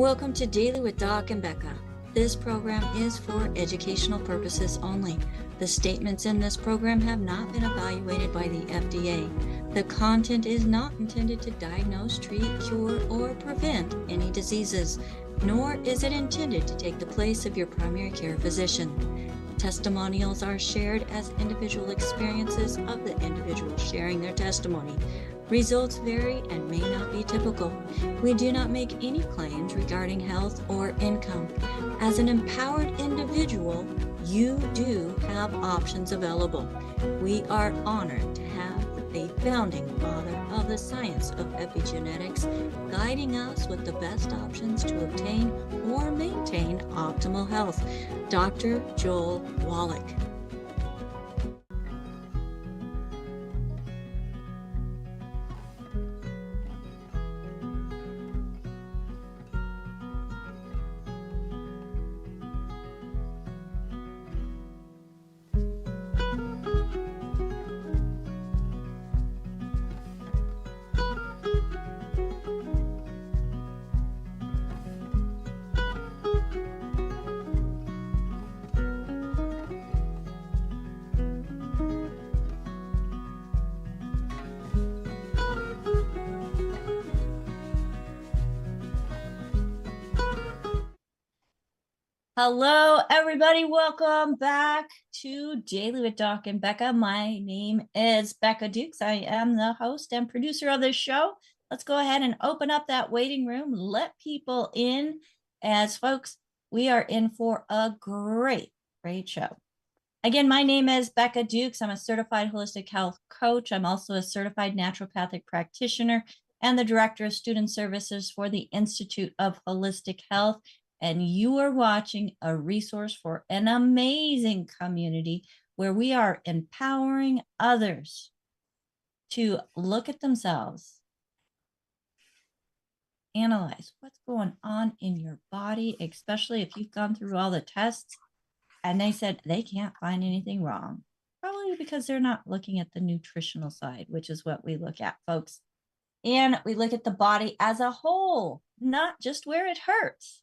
Welcome to Daily with Doc and Becca. This program is for educational purposes only. The statements in this program have not been evaluated by the FDA. The content is not intended to diagnose, treat, cure, or prevent any diseases, nor is it intended to take the place of your primary care physician. Testimonials are shared as individual experiences of the individual sharing their testimony. Results vary and may not be typical. We do not make any claims regarding health or income. As an empowered individual, you do have options available. We are honored to have a founding father of the science of epigenetics guiding us with the best options to obtain or maintain optimal health, Dr. Joel Wallach. Hello, everybody. Welcome back to Daily with Doc and Becca. My name is Becca Dukes. I am the host and producer of this show. Let's go ahead and open up that waiting room. Let people in, as folks, we are in for a great show. Again, my name is Becca Dukes. I'm a certified holistic health coach. I'm also a certified naturopathic practitioner and the director of student services for the Institute of Holistic Health. And you are watching a resource for an amazing community where we are empowering others to look at themselves, analyze what's going on in your body, especially if you've gone through all the tests and they said they can't find anything wrong. Probably because they're not looking at the nutritional side, which is what we look at, folks. And we look at the body as a whole, not just where it hurts.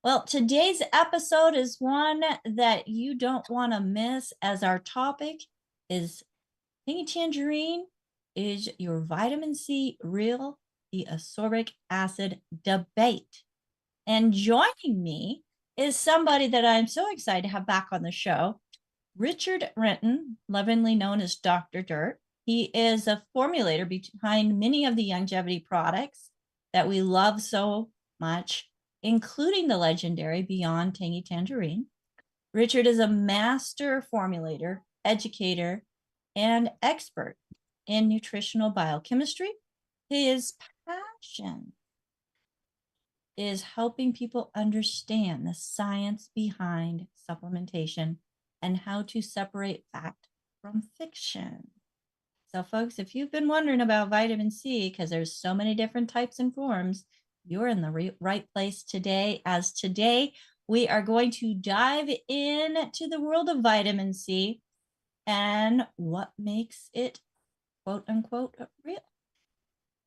Well, today's episode is one that you don't want to miss, as our topic is Tangy Tangerine, is your vitamin C real? The ascorbic acid debate. And joining me is somebody that I'm so excited to have back on the show, Richard Renton, lovingly known as Dr. Dirt. He is a formulator behind many of the longevity products that we love so much, including the legendary Beyond Tangy Tangerine. Richard is a master formulator, educator, and expert in nutritional biochemistry. His passion is helping people understand the science behind supplementation and how to separate fact from fiction. So, folks, if you've been wondering about vitamin C, because there's so many different types and forms, you're in the right place today, as today we are going to dive into the world of vitamin C and what makes it, quote unquote, real.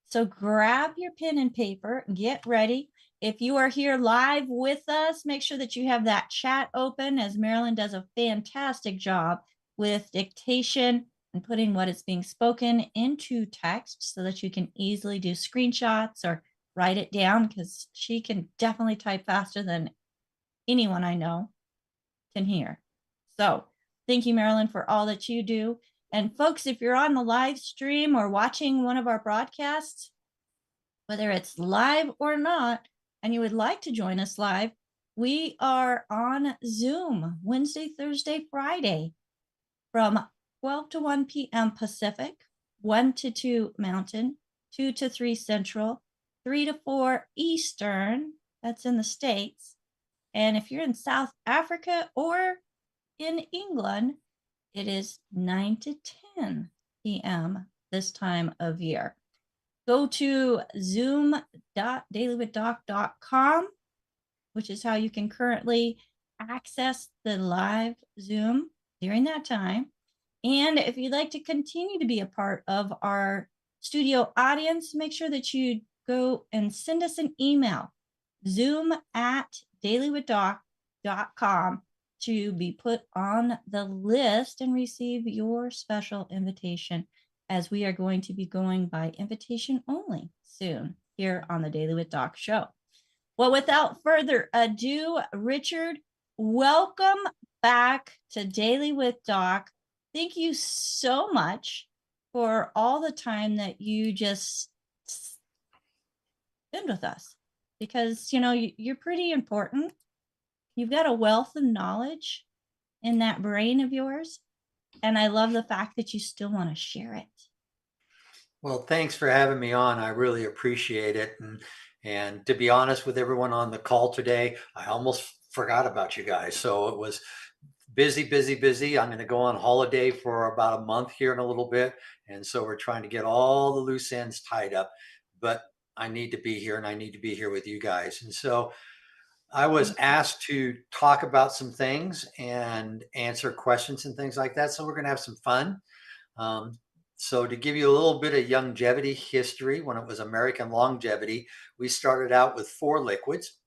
So grab your pen and paper, get ready. If you are here live with us, make sure that you have that chat open, as Marilyn does a fantastic job with dictation and putting what is being spoken into text so that you can easily do screenshots or write it down, because she can definitely type faster than anyone I know can hear. So thank you, Marilyn, for all that you do. And folks, if you're on the live stream or watching one of our broadcasts, whether it's live or not, and you would like to join us live, we are on Zoom Wednesday, Thursday, Friday from 12 to 1 p.m. Pacific, 1 to 2 Mountain, 2 to 3 Central, 3 to 4 Eastern, that's in the States. And if you're in South Africa or in England, it is 9 to 10 p.m. this time of year. Go to zoom.dailywithdoc.com, which is how you can currently access the live Zoom during that time. And if you'd like to continue to be a part of our studio audience, make sure that you go and send us an email. Zoom at dailywithdoc.com to be put on the list and receive your special invitation, as we are going to be going by invitation only soon here on the Daily with Doc show. Well, without further ado, Richard, welcome back to Daily with Doc. Thank you so much for all the time that you just spend with us, because, you know, you're pretty important. You've got a wealth of knowledge in that brain of yours. And I love the fact that you still want to share it. Well, thanks for having me on. I really appreciate it. And to be honest with everyone on the call today, I almost forgot about you guys. So it was busy, busy, busy. I'm going to go on holiday for about a month here in a little bit. And so we're trying to get all the loose ends tied up. But I need to be here and I need to be here with you guys. And so I was asked to talk about some things and answer questions and things like that. So we're going to have some fun. Um, so to give you a little bit of longevity history, when it was American Longevity, we started out with 4 liquids.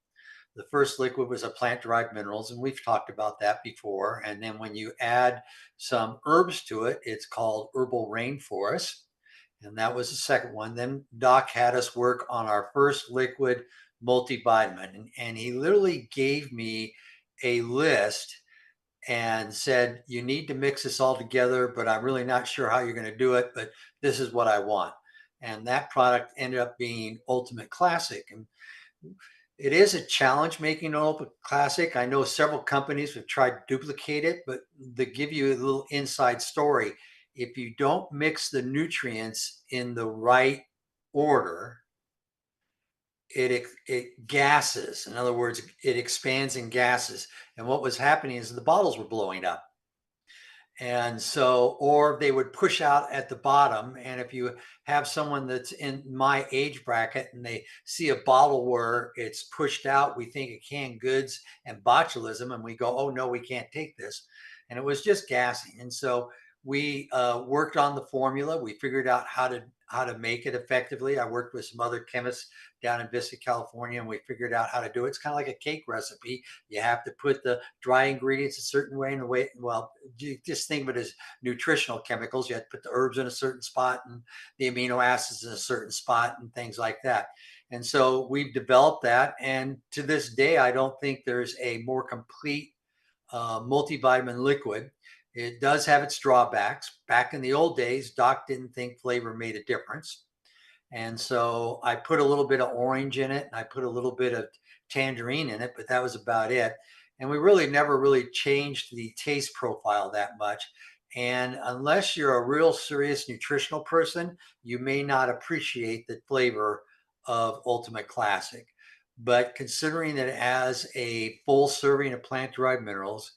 The first liquid was a plant-derived minerals, and we've talked about that before. And then when you add some herbs to it, it's called herbal rainforest. And that was the second one. Then Doc had us work on our first liquid multivitamin. And he literally gave me a list and said, you need to mix this all together, but I'm really not sure how you're going to do it, but this is what I want. And that product ended up being Ultimate Classic. And it is a challenge making an Ultimate Classic. I know several companies have tried to duplicate it, but to give you a little inside story, if you don't mix the nutrients in the right order, it gases. In other words, it expands in gases. And what was happening is the bottles were blowing up. And so, or they would push out at the bottom. And if you have someone that's in my age bracket and they see a bottle where it's pushed out, we think of canned goods and botulism, and we go, oh no, we can't take this. And it was just gassing. And so we worked on the formula. We figured out how to make it effectively. I worked with some other chemists down in Vista, California, and we figured out how to do it. It's kind of like a cake recipe. You have to put the dry ingredients a certain way, in the way, well, you just think of it as nutritional chemicals. You have to put the herbs in a certain spot and the amino acids in a certain spot and things like that. And so we've developed that. And to this day, I don't think there's a more complete multivitamin liquid. It does have its drawbacks. Back in the old days, Doc didn't think flavor made a difference. And so I put a little bit of orange in it and I put a little bit of tangerine in it, but that was about it. And we really never really changed the taste profile that much. And unless you're a real serious nutritional person, you may not appreciate the flavor of Ultimate Classic. But considering that it has a full serving of plant-derived minerals,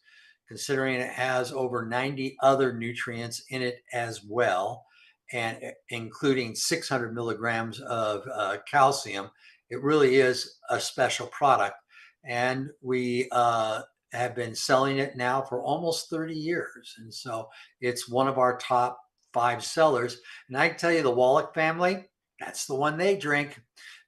considering it has over 90 other nutrients in it as well, and including 600 milligrams of calcium, it really is a special product. And we have been selling it now for almost 30 years. And so it's one of our top 5 sellers. And I can tell you the Wallach family, that's the one they drink.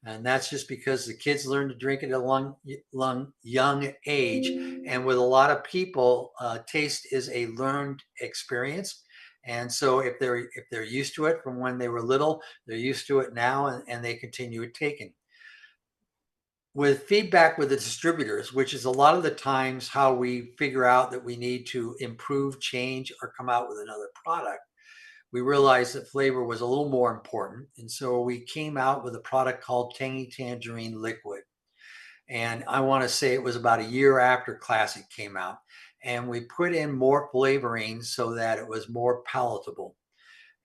And that's just because the kids learn to drink it at a young age. And with a lot of people, taste is a learned experience. And so if they're used to it from when they were little, they're used to it now, and they continue it taking. With feedback with the distributors, which is a lot of the times how we figure out that we need to improve, change, or come out with another product, we realized that flavor was a little more important. And so we came out with a product called Tangy Tangerine Liquid. And I want to say it was about a year after Classic came out. And we put in more flavoring so that it was more palatable.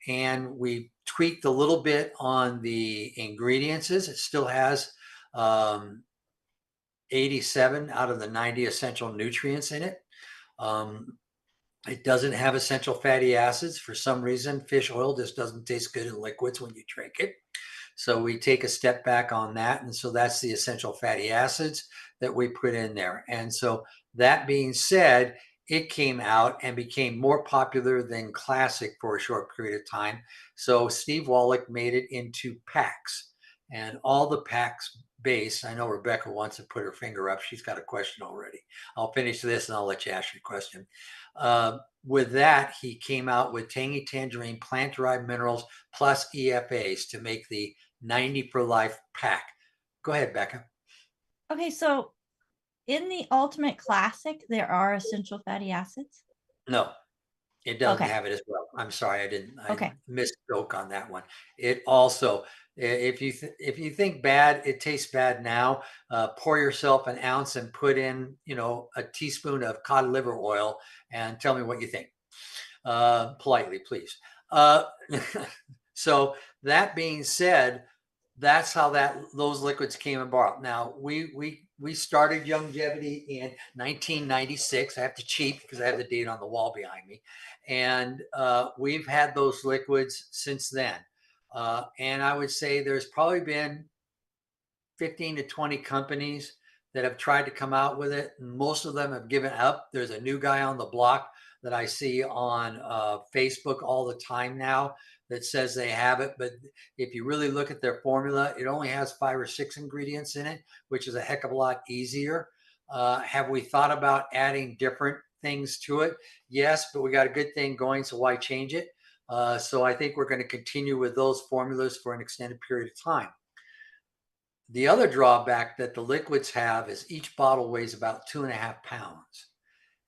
And we tweaked a little bit on the ingredients. It still has 87 out of the 90 essential nutrients in it. It doesn't have essential fatty acids. For some reason, fish oil just doesn't taste good in liquids when you drink it. So we take a step back on that. And so that's the essential fatty acids that we put in there. And so that being said, it came out and became more popular than Classic for a short period of time. So Steve Wallach made it into paks. And all the paks base. I know Rebecca wants to put her finger up. She's got a question already. I'll finish this and I'll let you ask your question. With that, he came out with Tangy Tangerine plant-derived minerals plus EFAs to make the 90 for life pack. Go ahead, Becca. Okay, so in the Ultimate Classic, there are essential fatty acids. No, it doesn't Okay. have it as well. I'm sorry, I Okay. misspoke on that one. It also, if you think bad, it tastes bad now. Pour yourself an ounce and put in, a teaspoon of cod liver oil and tell me what you think. Politely, please. So that being said, that's how those liquids came about. Now we started Longevity in 1996. I have to cheat because I have the date on the wall behind me, and we've had those liquids since then. And I would say there's probably been 15 to 20 companies that have tried to come out with it. And most of them have given up. There's a new guy on the block that I see on Facebook all the time now that says they have it. But if you really look at their formula, it only has 5 or 6 ingredients in it, which is a heck of a lot easier. Have we thought about adding different things to it? Yes, but we got a good thing going, so why change it? So I think we're going to continue with those formulas for an extended period of time. The other drawback that the liquids have is each bottle weighs about 2.5 pounds.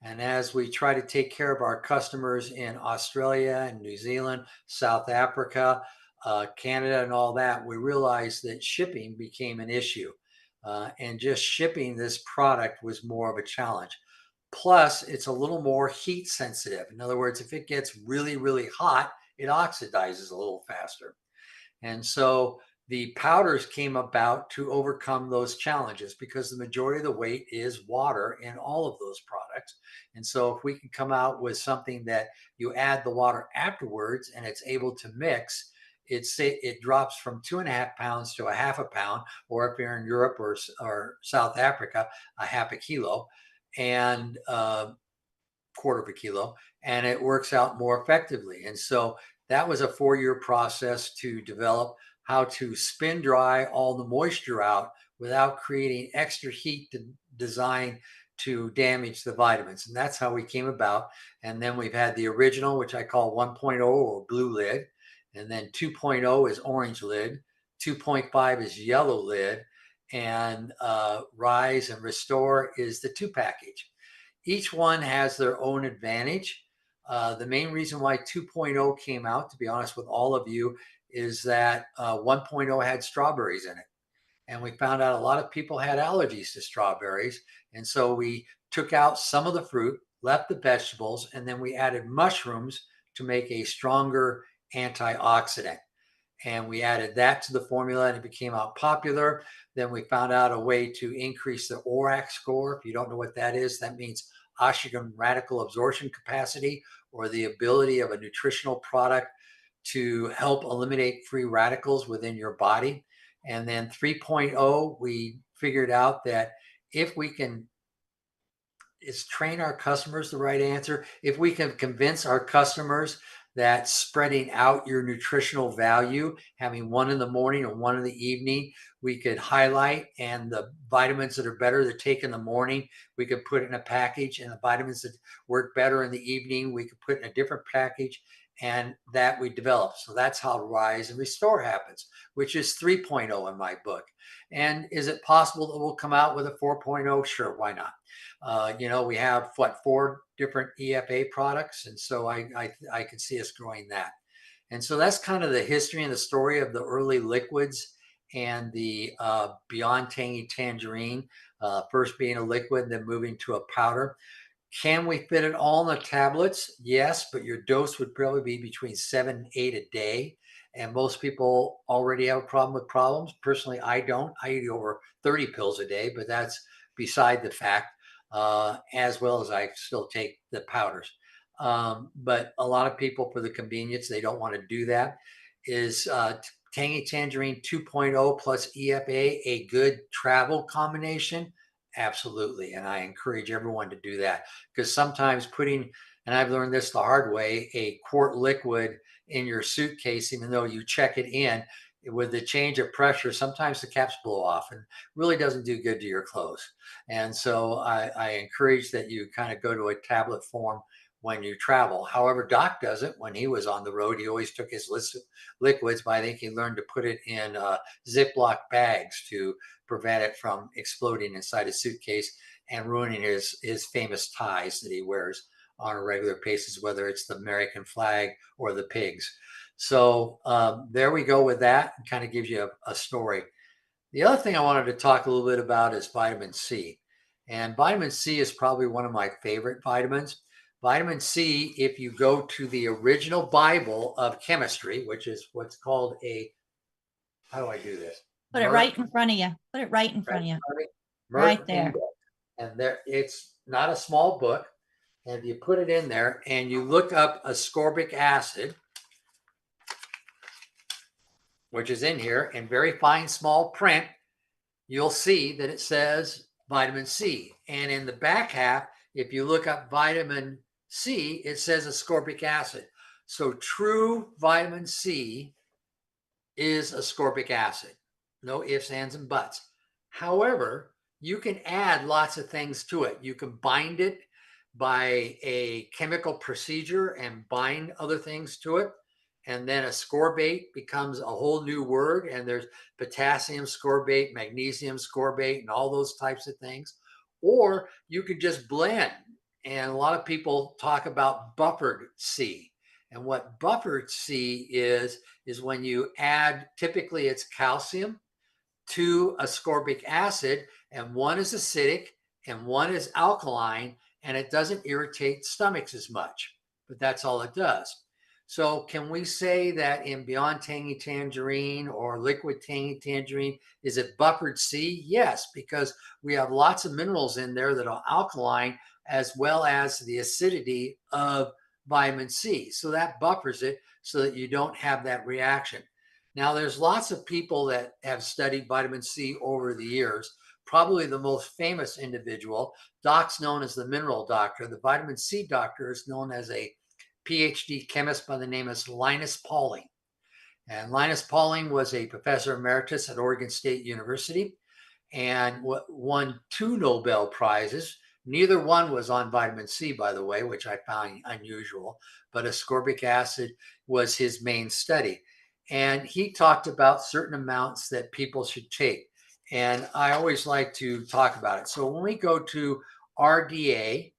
And as we try to take care of our customers in Australia and New Zealand, South Africa, Canada, and all that, we realized that shipping became an issue. And just shipping this product was more of a challenge. Plus, it's a little more heat sensitive. In other words, if it gets really, really hot, it oxidizes a little faster. And so the powders came about to overcome those challenges because the majority of the weight is water in all of those products. And so if we can come out with something that you add the water afterwards and it's able to mix, it drops from 2.5 pounds to 0.5 pound, or if you're in Europe or South Africa, 0.5 kilo and quarter of a kilo, and it works out more effectively. And so that was a 4-year process to develop how to spin dry all the moisture out without creating extra heat design to damage the vitamins. And that's how we came about. And then we've had the original, which I call 1.0 or blue lid. And then 2.0 is orange lid. 2.5 is yellow lid. And Rise and Restore is the 2 package. Each one has their own advantage. The main reason why 2.0 came out, to be honest with all of you, is that 1.0 had strawberries in it. And we found out a lot of people had allergies to strawberries. And so we took out some of the fruit, left the vegetables, and then we added mushrooms to make a stronger antioxidant. And we added that to the formula and it became out popular. Then we found out a way to increase the ORAC score. If you don't know what that is, that means oxygen radical absorption capacity, or the ability of a nutritional product to help eliminate free radicals within your body. And then 3.0, we figured out that if we can, is train our customers the right answer? If we can convince our customers that spreading out your nutritional value, having one in the morning and one in the evening, we could highlight, and the vitamins that are better to take in the morning, we could put in a package, and the vitamins that work better in the evening, we could put in a different package, and that we developed. So that's how Rise and Restore happens, which is 3.0 in my book. And is it possible that we'll come out with a 4.0? Sure, why not? We have 4 different EFA products, and so I can see us growing that. And so that's kind of the history and the story of the early liquids and the Beyond Tangy Tangerine, first being a liquid, then moving to a powder. Can we fit it all in the tablets? Yes, but your dose would probably be between 7 and 8 a day. And most people already have a problem with problems. Personally, I don't. I eat over 30 pills a day, but that's beside the fact, as well as I still take the powders. But a lot of people, for the convenience, they don't want to do that. Is Tangy Tangerine 2.0 plus EFA a good travel combination? Absolutely. And I encourage everyone to do that, because sometimes putting, and I've learned this the hard way, a quart liquid in your suitcase, even though you check it in, with the change of pressure, sometimes the caps blow off and really doesn't do good to your clothes. And so I encourage that you kind of go to a tablet form when you travel. However, Doc doesn't. When he was on the road, he always took his liquids, but I think he learned to put it in Ziploc bags to prevent it from exploding inside a suitcase and ruining his famous ties that he wears on a regular basis, whether it's the American flag or the pigs. So there we go with that. It kind of gives you a story. The other thing I wanted to talk a little bit about is vitamin C. And vitamin C is probably one of my favorite vitamins. Vitamin C, if you go to the original Bible of chemistry, which is what's called how do I do this? Put it right in front of you. Put it right in front of you. Right Merck there. Index. And there, it's not a small book. And if you put it in there and you look up ascorbic acid, which is in here in very fine small print, you'll see that it says vitamin C. And in the back half, if you look up vitamin C, it says ascorbic acid. So true vitamin C is ascorbic acid. No ifs, ands, and buts. However, you can add lots of things to it. You can bind it by a chemical procedure and bind other things to it. And then ascorbate becomes a whole new word. And there's potassium ascorbate, magnesium ascorbate, and all those types of things. Or you could just blend. And a lot of people talk about buffered C. And what buffered C is when you add, typically it's calcium to ascorbic acid, and one is acidic and one is alkaline, and it doesn't irritate stomachs as much, but that's all it does. So can we say that in Beyond Tangy Tangerine or Liquid Tangy Tangerine, is it buffered C? Yes, because we have lots of minerals in there that are alkaline, as well as the acidity of vitamin C. So that buffers it so that you don't have that reaction. Now, there's lots of people that have studied vitamin C over the years. Probably the most famous individual, Doc's known as the mineral doctor. The vitamin C doctor is known as a PhD chemist by the name of Linus Pauling. And Linus Pauling was a professor emeritus at Oregon State University and won 2 Nobel Prizes. Neither one was on vitamin C, by the way, which I found unusual, but ascorbic acid was his main study. And he talked about certain amounts that people should take. And I always like to talk about it. So when we go to RDA,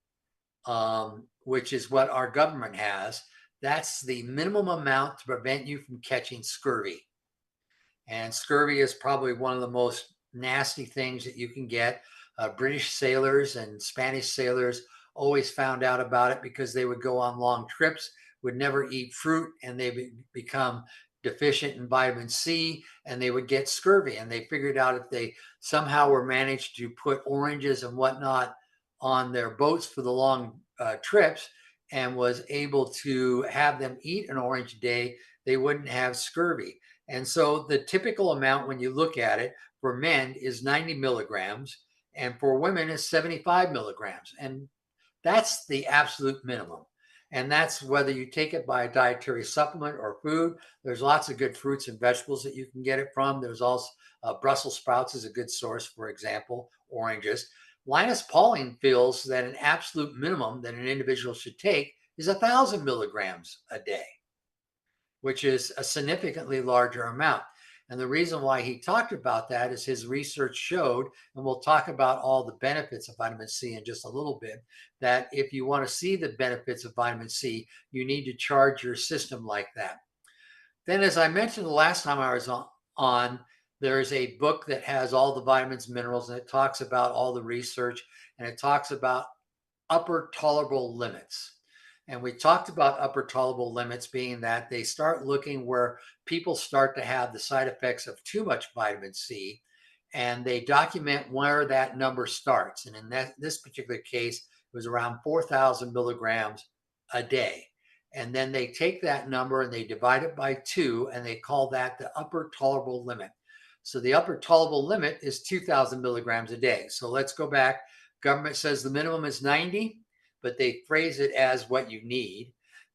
which is what our government has, that's the minimum amount to prevent you from catching scurvy. And scurvy is probably one of the most nasty things that you can get. British sailors and Spanish sailors always found out about it because they would go on long trips, would never eat fruit, and they become deficient in vitamin C, and they would get scurvy. And they figured out if they somehow were managed to put oranges and whatnot on their boats for the long trips and was able to have them eat an orange a day, they wouldn't have scurvy. And so the typical amount when you look at it for men is 90 milligrams, and for women is 75 milligrams. And that's the absolute minimum. And that's whether you take it by a dietary supplement or food. There's lots of good fruits and vegetables that you can get it from. There's also Brussels sprouts is a good source, for example, oranges. Linus Pauling feels that an absolute minimum that an individual should take is 1,000 milligrams a day, which is a significantly larger amount. And the reason why he talked about that is his research showed, and we'll talk about all the benefits of vitamin C in just a little bit, that if you want to see the benefits of vitamin C, you need to charge your system like that. Then, as I mentioned the last time I was on, there's a book that has all the vitamins, minerals, and it talks about all the research, and it talks about upper tolerable limits. And we talked about upper tolerable limits being that they start looking where people start to have the side effects of too much vitamin C, and they document where that number starts. And in this particular case, it was around 4,000 milligrams a day. And then they take that number and they divide it by 2, and they call that the upper tolerable limit. So the upper tolerable limit is 2,000 milligrams a day. So let's go back. Government says the minimum is 90, but they phrase it as what you need.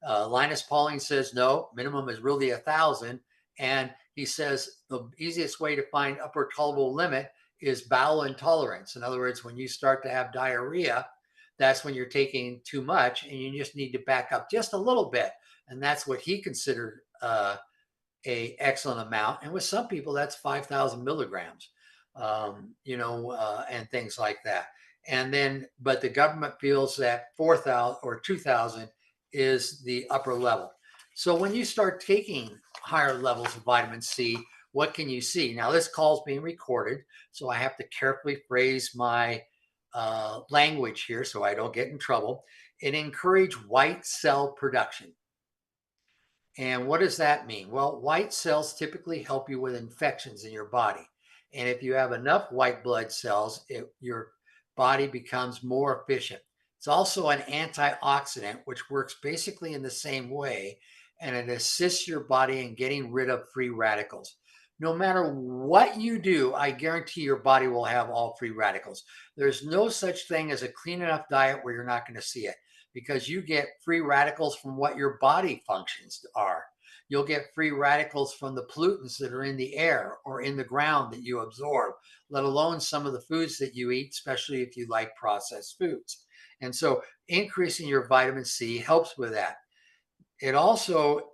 Linus Pauling says, no, minimum is really 1,000. And he says the easiest way to find upper tolerable limit is bowel intolerance. In other words, when you start to have diarrhea, that's when you're taking too much and you just need to back up just a little bit. And that's what he considered a excellent amount. And with some people, that's 5,000 milligrams, and things like that. And then, but the government feels that 4,000 or 2,000 is the upper level. So when you start taking higher levels of vitamin C, what can you see? Now, this call is being recorded, so I have to carefully phrase my language here so I don't get in trouble. It encourages white cell production. And what does that mean? Well, white cells typically help you with infections in your body. And if you have enough white blood cells, your body becomes more efficient. It's also an antioxidant, which works basically in the same way, and it assists your body in getting rid of free radicals. No matter what you do, I guarantee your body will have all free radicals. There's no such thing as a clean enough diet where you're not going to see it, because you get free radicals from what your body functions are. You'll get free radicals from the pollutants that are in the air or in the ground that you absorb, let alone some of the foods that you eat, especially if you like processed foods. And so increasing your vitamin C helps with that. It also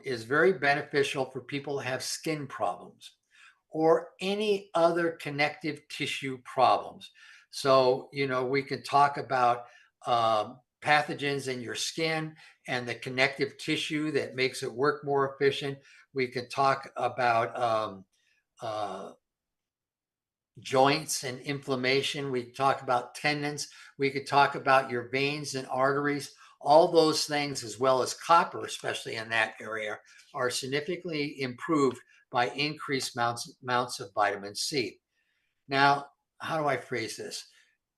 is very beneficial for people who have skin problems or any other connective tissue problems. So, we can talk about pathogens in your skin and the connective tissue that makes it work more efficient. We can talk about joints and inflammation. We talk about tendons. We could talk about your veins and arteries. All those things, as well as copper, especially in that area, are significantly improved by increased amounts of vitamin C. Now, how do I phrase this?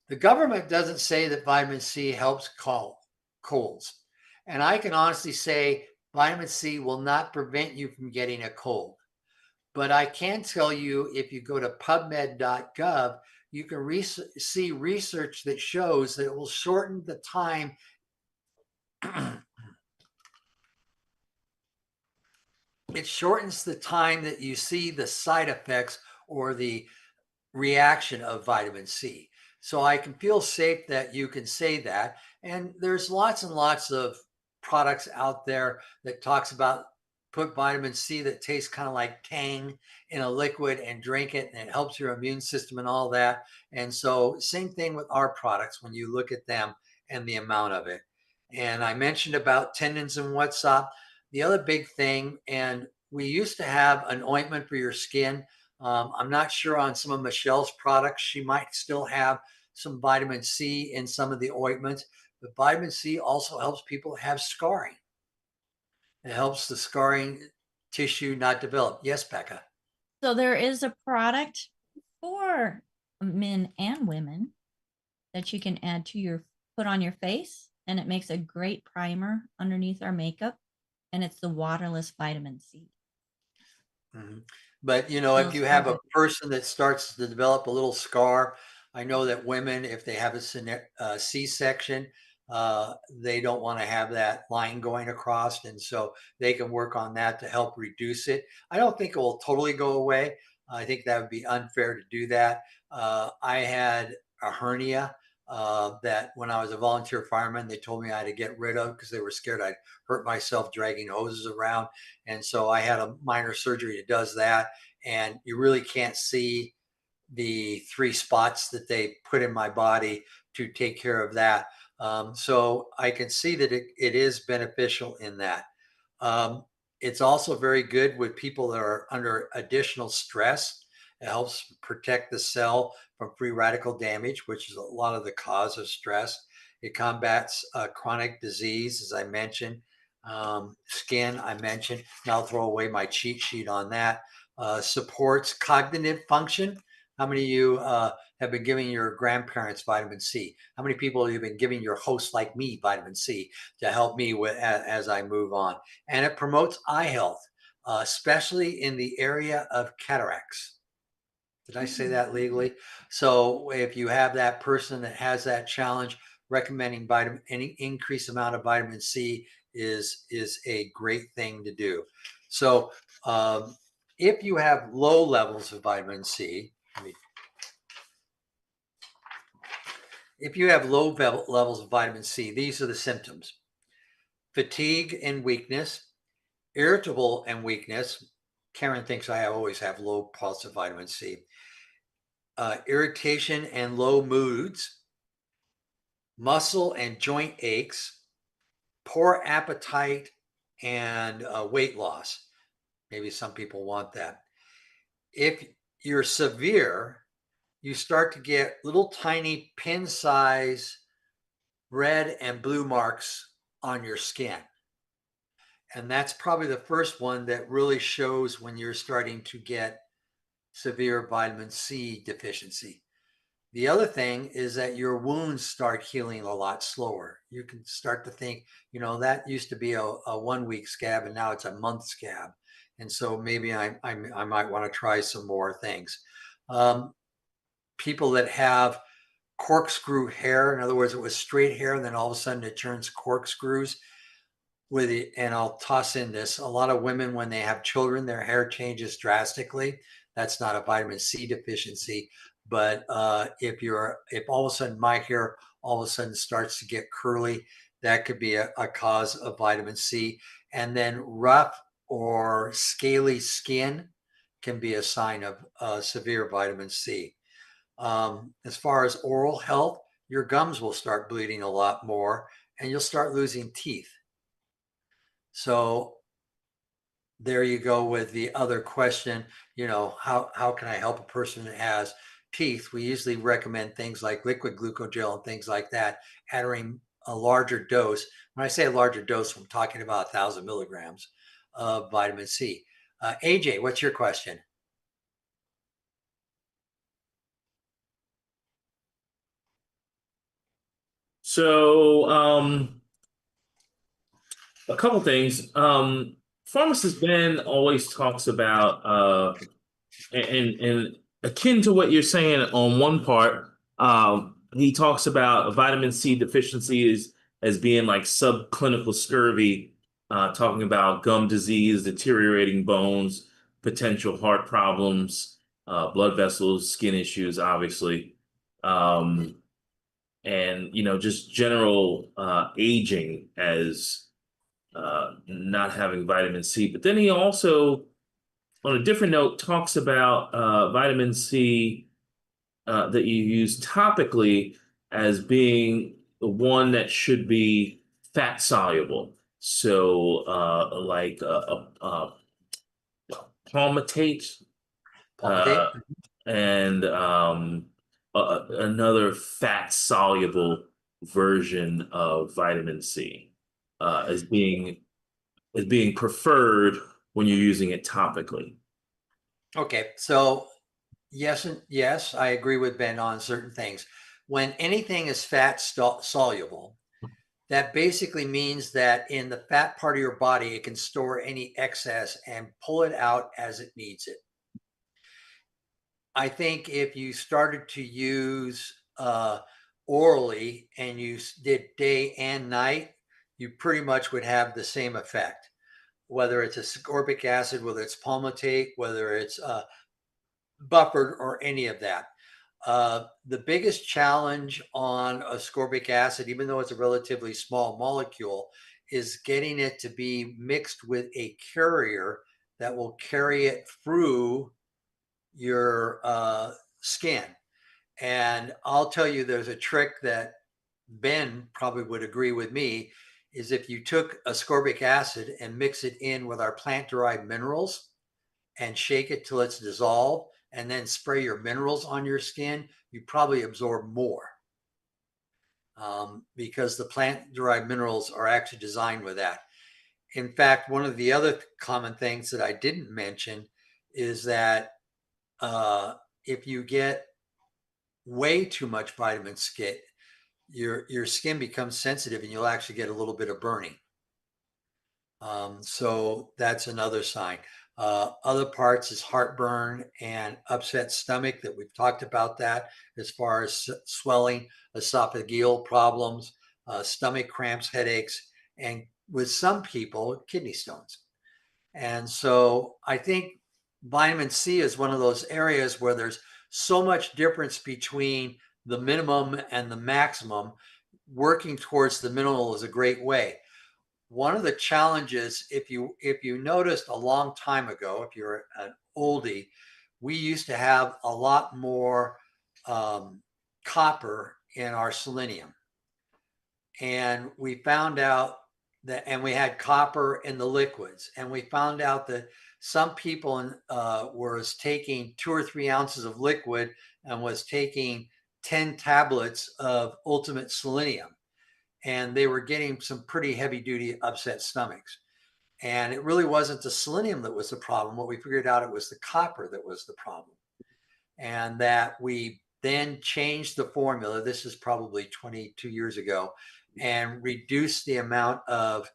The government doesn't say that vitamin C helps colds. And I can honestly say vitamin C will not prevent you from getting a cold. But I can tell you, if you go to pubmed.gov, you can see research that shows that it will shorten the time. It shortens the time that you see the side effects or the reaction of vitamin C. So I can feel safe that you can say that. And there's lots and lots of products out there that talks about put vitamin C that tastes kind of like Tang in a liquid and drink it, and it helps your immune system and all that. And so same thing with our products when you look at them and the amount of it. And I mentioned about tendons and what's up. The other big thing, and we used to have an ointment for your skin. I'm not sure on some of Michelle's products. She might still have some vitamin C in some of the ointments, but vitamin C also helps people have scarring. It helps the scarring tissue not develop. Yes, Becca. So there is a product for men and women that you can add to put on your face, and it makes a great primer underneath our makeup, and it's the waterless vitamin C. Mm-hmm. But if you have a person that starts to develop a little scar, I know that women, if they have a C-section, they don't want to have that line going across, and so they can work on that to help reduce it. I don't think it will totally go away. I think that would be unfair to do that. I had a hernia that when I was a volunteer fireman, they told me I had to get rid of because they were scared I'd hurt myself dragging hoses around. And so I had a minor surgery that does that. And you really can't see the 3 spots that they put in my body to take care of that. So I can see that it is beneficial in that. It's also very good with people that are under additional stress. It helps protect the cell from free radical damage, which is a lot of the cause of stress. It combats chronic disease, as I mentioned. Skin, I mentioned. Now I'll throw away my cheat sheet on that. Supports cognitive function. How many of you have been giving your grandparents vitamin C? How many people have you been giving your host like me vitamin C to help me with as I move on? And it promotes eye health, especially in the area of cataracts. Did I say that legally? So if you have that person that has that challenge, recommending any increased amount of vitamin C is a great thing to do. So if you have low levels of vitamin C, levels of vitamin C, these are the symptoms: fatigue and weakness, irritable and weakness. Karen thinks I always have low pulse of vitamin C. Irritation and low moods, muscle and joint aches, poor appetite, and weight loss. Maybe some people want that. If you're severe, you start to get little tiny pin size red and blue marks on your skin. And that's probably the first one that really shows when you're starting to get severe vitamin C deficiency. The other thing is that your wounds start healing a lot slower. You can start to think, that used to be a 1 week scab and now it's a month scab. And so maybe I might want to try some more things. People that have corkscrew hair, in other words, it was straight hair and then all of a sudden it turns corkscrews with it. And I'll toss in this: a lot of women, when they have children, their hair changes drastically. That's not a vitamin C deficiency. But if all of a sudden my hair all of a sudden starts to get curly, that could be a cause of vitamin C. And then rough or scaly skin can be a sign of severe vitamin C. As far as oral health, your gums will start bleeding a lot more and you'll start losing teeth. So there you go with the other question, how can I help a person that has teeth? We usually recommend things like liquid glucogel and things like that, adding a larger dose. When I say a larger dose, I'm talking about 1,000 milligrams of vitamin C. AJ, what's your question? So, a couple things. Pharmacist Ben always talks about, and akin to what you're saying on one part, he talks about vitamin C deficiency as being like subclinical scurvy, talking about gum disease, deteriorating bones, potential heart problems, blood vessels, skin issues, obviously. And just general aging as not having vitamin C. But then he also, on a different note, talks about vitamin C that you use topically as being the one that should be fat soluble. So like palmitate Palmitate? and another fat soluble version of vitamin C as being preferred when you're using it topically. Okay, so yes, I agree with Ben on certain things. When anything is fat soluble, that basically means that in the fat part of your body, it can store any excess and pull it out as it needs it. I think if you started to use orally and you did day and night, you pretty much would have the same effect. Whether it's ascorbic acid, whether it's palmitate, whether it's buffered or any of that. The biggest challenge on ascorbic acid, even though it's a relatively small molecule, is getting it to be mixed with a carrier that will carry it through your skin. And I'll tell you, there's a trick that Ben probably would agree with me, is if you took ascorbic acid and mix it in with our plant-derived minerals and shake it till it's dissolved and then spray your minerals on your skin, you probably absorb more because the plant-derived minerals are actually designed with that. In fact, one of the other common things that I didn't mention is that if you get way too much vitamin C, your skin becomes sensitive and you'll actually get a little bit of burning. So that's another sign. Other parts is heartburn and upset stomach that we've talked about that, as far as swelling, esophageal problems, stomach cramps, headaches, and with some people, kidney stones. And so I think vitamin C is one of those areas where there's so much difference between the minimum and the maximum. Working towards the minimal is a great way. One of the challenges, if you noticed a long time ago, if you're an oldie, we used to have a lot more copper in our selenium. And we found out that, and we had copper in the liquids, and we found out that some people was taking 2 or 3 ounces of liquid and was taking 10 tablets of ultimate selenium, and they were getting some pretty heavy duty upset stomachs. And it really wasn't the selenium that was the problem. What we figured out, it was the copper that was the problem. And that we then changed the formula. This is probably 22 years ago, and reduced the amount of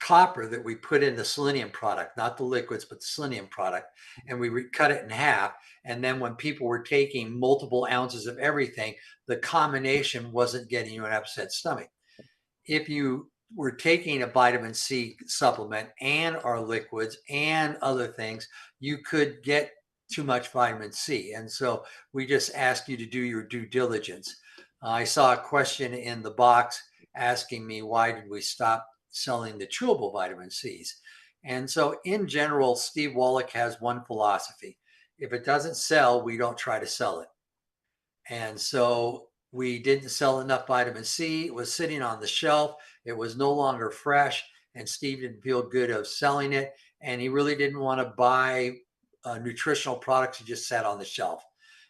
copper that we put in the selenium product, not the liquids, but the selenium product. And we cut it in half. And then when people were taking multiple ounces of everything, the combination wasn't getting you an upset stomach. If you were taking a vitamin C supplement and our liquids and other things, you could get too much vitamin C. And so we just ask you to do your due diligence. I saw a question in the box asking me, why did we stop selling the chewable vitamin C's? And so in general, Steve Wallach has one philosophy. If it doesn't sell, we don't try to sell it. And so we didn't sell enough vitamin C. It was sitting on the shelf. It was no longer fresh. And Steve didn't feel good of selling it. And he really didn't want to buy nutritional products that just sat on the shelf.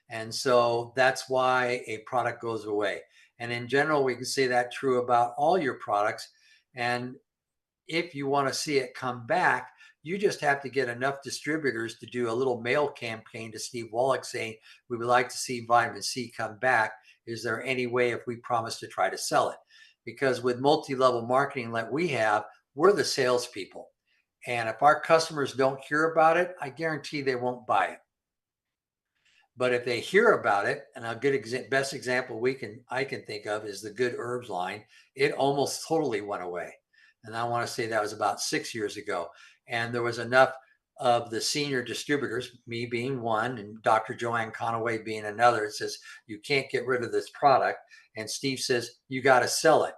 And so that's why a product goes away. And in general, we can say that true about all your products. And if you want to see it come back, you just have to get enough distributors to do a little mail campaign to Steve Wallach saying, we would like to see vitamin C come back. Is there any way if we promise to try to sell it? Because with multi-level marketing like we have, we're the salespeople. And if our customers don't hear about it, I guarantee they won't buy it. But if they hear about it, and a good best example I can think of is the Good Herbs line. It almost totally went away. And I want to say that was about 6 years ago. And there was enough of the senior distributors, me being one, and Dr. Joanne Conaway being another, it says, you can't get rid of this product. And Steve says, you got to sell it,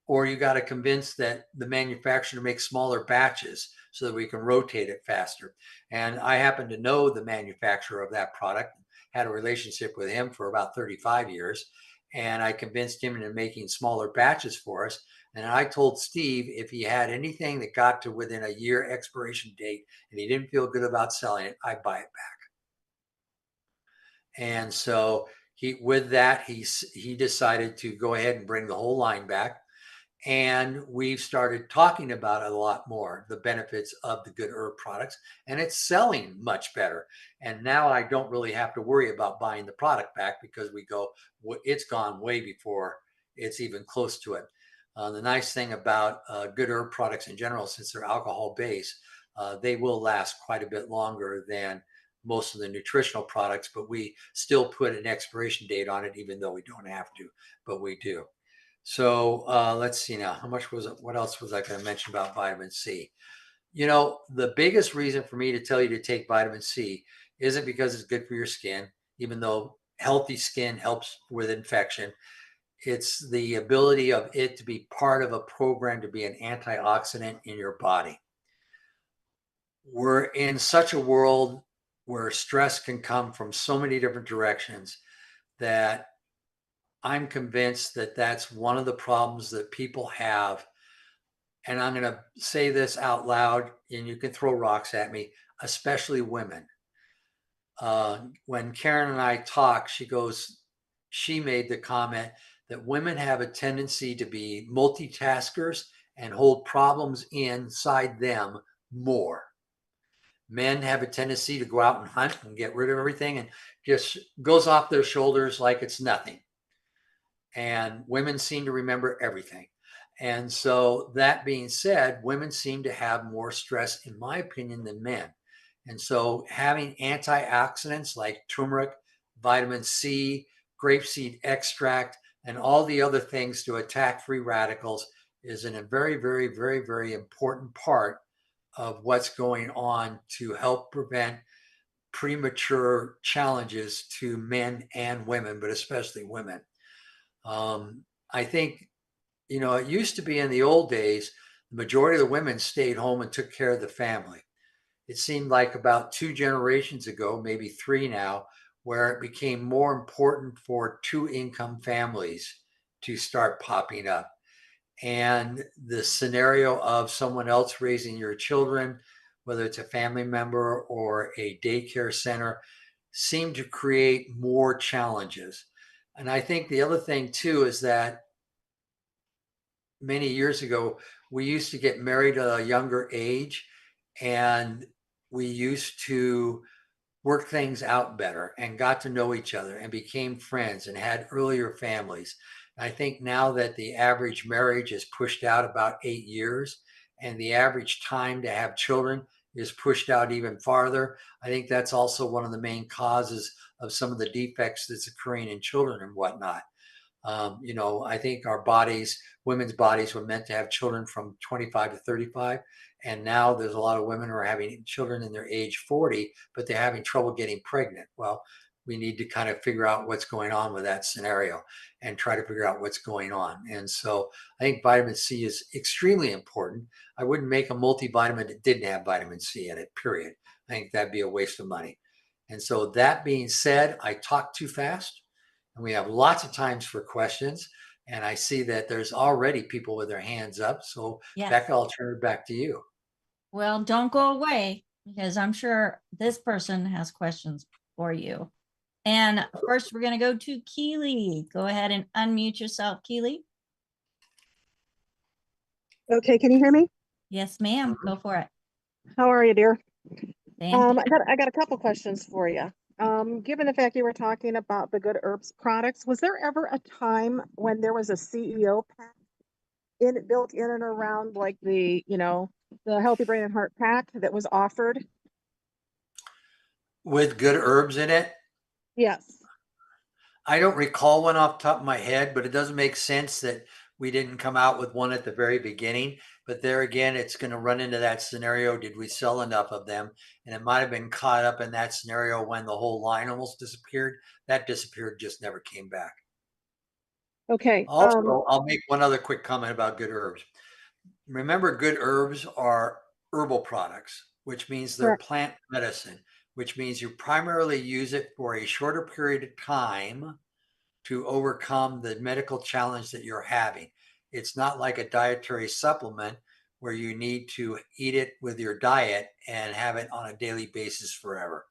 or you got to convince that the manufacturer to make smaller batches so that we can rotate it faster. And I happen to know the manufacturer of that product, had a relationship with him for about 35 years. And I convinced him into making smaller batches for us. And I told Steve, if he had anything that got to within a year expiration date and he didn't feel good about selling it, I'd buy it back. And so he decided to go ahead and bring the whole line back. And we've started talking about it a lot more, the benefits of the Good Herb products, and it's selling much better. And now I don't really have to worry about buying the product back because it's gone way before it's even close to it. The nice thing about Good Herb products in general, since they're alcohol based, they will last quite a bit longer than most of the nutritional products, but we still put an expiration date on it, even though we don't have to, but we do. So let's see now. What else was I going to mention about vitamin C? The biggest reason for me to tell you to take vitamin C isn't because it's good for your skin, even though healthy skin helps with infection. It's the ability of it to be part of a program to be an antioxidant in your body. We're in such a world where stress can come from so many different directions that I'm convinced that that's one of the problems that people have. And I'm going to say this out loud, and you can throw rocks at me, especially women. When Karen and I talk, she made the comment that women have a tendency to be multitaskers and hold problems inside them more. Men have a tendency to go out and hunt and get rid of everything and just goes off their shoulders like it's nothing. And women seem to remember everything. And so that being said, women seem to have more stress, in my opinion, than men. And so having antioxidants like turmeric, vitamin C, grapeseed extract, and all the other things to attack free radicals is a very, very, very, very important part of what's going on to help prevent premature challenges to men and women, but especially women. I think, it used to be in the old days, the majority of the women stayed home and took care of the family. It seemed like about 2 generations ago, maybe 3 now, where it became more important for 2 income families to start popping up. And the scenario of someone else raising your children, whether it's a family member or a daycare center, seemed to create more challenges. And I think the other thing too is that many years ago, we used to get married at a younger age, and we used to work things out better and got to know each other and became friends and had earlier families. I think now that the average marriage is pushed out about 8 years and the average time to have children is pushed out even farther, I think that's also one of the main causes of some of the defects that's occurring in children and whatnot. I think our bodies, women's bodies, were meant to have children from 25 to 35. And now there's a lot of women who are having children in their age 40, but they're having trouble getting pregnant. Well, we need to kind of figure out what's going on with that scenario and try to figure out what's going on. And so I think vitamin C is extremely important. I wouldn't make a multivitamin that didn't have vitamin C in it, period. I think that'd be a waste of money. And so that being said, I talk too fast. And we have lots of times for questions. And I see that there's already people with their hands up. So, Yes. Becca, I'll turn it back to you. Well, don't go away because I'm sure this person has questions for you. And first, we're going to go to Keely. Go ahead and unmute yourself, Keely. Okay, can you hear me? Yes, ma'am. Go for it. How are you, dear? Fantastic. I got a couple questions for you. Given the fact you were talking about the Good Herbs products, was there ever a time when there was a CEO pack built in and around like the Healthy Brain and Heart pack that was offered? With good herbs in it? Yes. I don't recall one off the top of my head, but it doesn't make sense that we didn't come out with one at the very beginning. But there again, it's going to run into that scenario. Did we sell enough of them? And it might have been caught up in that scenario when the whole line almost disappeared. That disappeared, just never came back. Okay. Also, I'll make one other quick comment about good herbs. Remember, good herbs are herbal products, which means they're Correct. plant medicine, which means you primarily use it for a shorter period of time to overcome the medical challenge that you're having. It's not like a dietary supplement where you need to eat it with your diet and have it on a daily basis forever.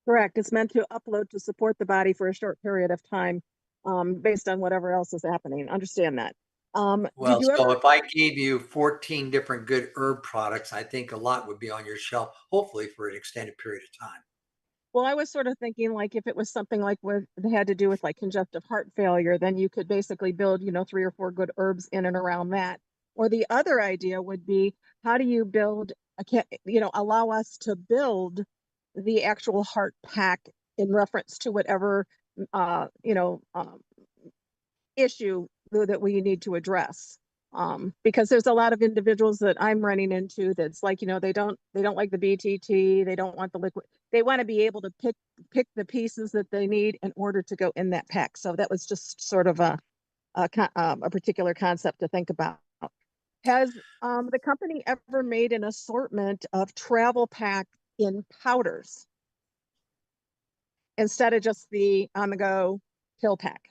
Correct. It's meant to upload to support the body for a short period of time, based on whatever else is happening. Understand that. Well, Did you so ever? if I gave you 14 different good herb products, I think a lot would be on your shelf, hopefully for an extended period of time. Well, I was sort of thinking like if it was something like with that had to do with like congestive heart failure, then you could basically build, 3 or 4 good herbs in and around that. Or the other idea would be how do you build allow us to build the actual heart pack in reference to whatever uh, you know, um, issue that we need to address. Because there's a lot of individuals that I'm running into that's like, they don't like the BTT, they don't want the liquid, they want to be able to pick the pieces that they need in order to go in that pack. So that was just sort of a particular concept to think about. Has the company ever made an assortment of travel pack in powders instead of just the on the go pill pack?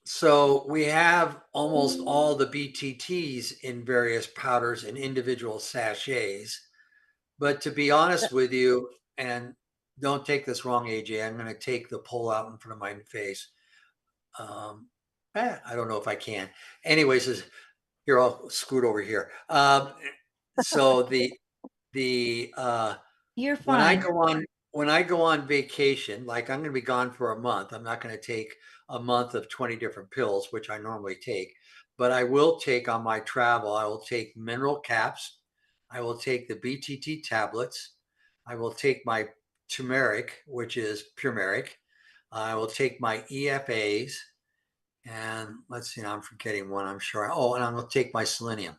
So we have almost all the BTTs in various powders and individual sachets. But to be honest with you, and don't take this wrong, AJ, I'm going to take the pole out in front of my face. I don't know if I can. Anyways, here, I'll scoot over here. So You're when I fine. go on vacation, like I'm going to be gone for a month, I'm not going to take a month of 20 different pills, which I normally take, but I will take on my travel. I will take mineral caps. I will take the BTT tablets. I will take my turmeric, which is turmeric. I will take my EFAs, And let's see, I'm forgetting one, I'm sure. Oh, and I'm going to take my selenium.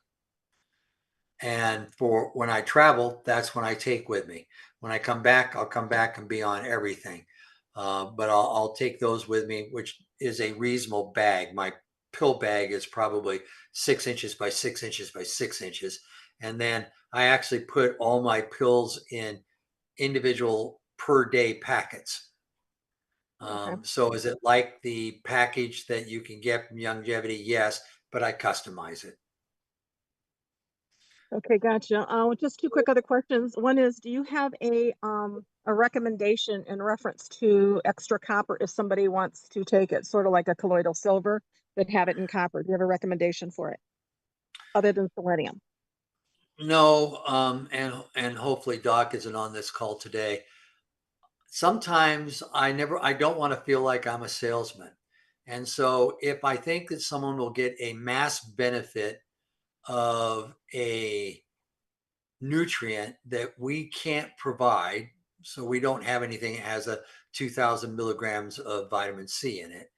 And for when I travel, that's when I take with me. When I come back, I'll come back and be on everything. But I'll take those with me, which is a reasonable bag. My pill bag is probably 6 inches by 6 inches by 6 inches. And then I actually put all my pills in individual per day packets. Okay. So is it like the package that you can get from Longevity? Yes, but I customize it. Okay, gotcha. Just two quick other questions. One is, do you have a recommendation in reference to extra copper if somebody wants to take it, sort of like a colloidal silver, but have it in copper? Do you have a recommendation for it other than selenium? No, and hopefully Doc isn't on this call today. Sometimes I don't want to feel like I'm a salesman. And so if I think that someone will get a mass benefit of a nutrient that we can't provide, so we don't have anything that has a 2000 milligrams of vitamin C in it,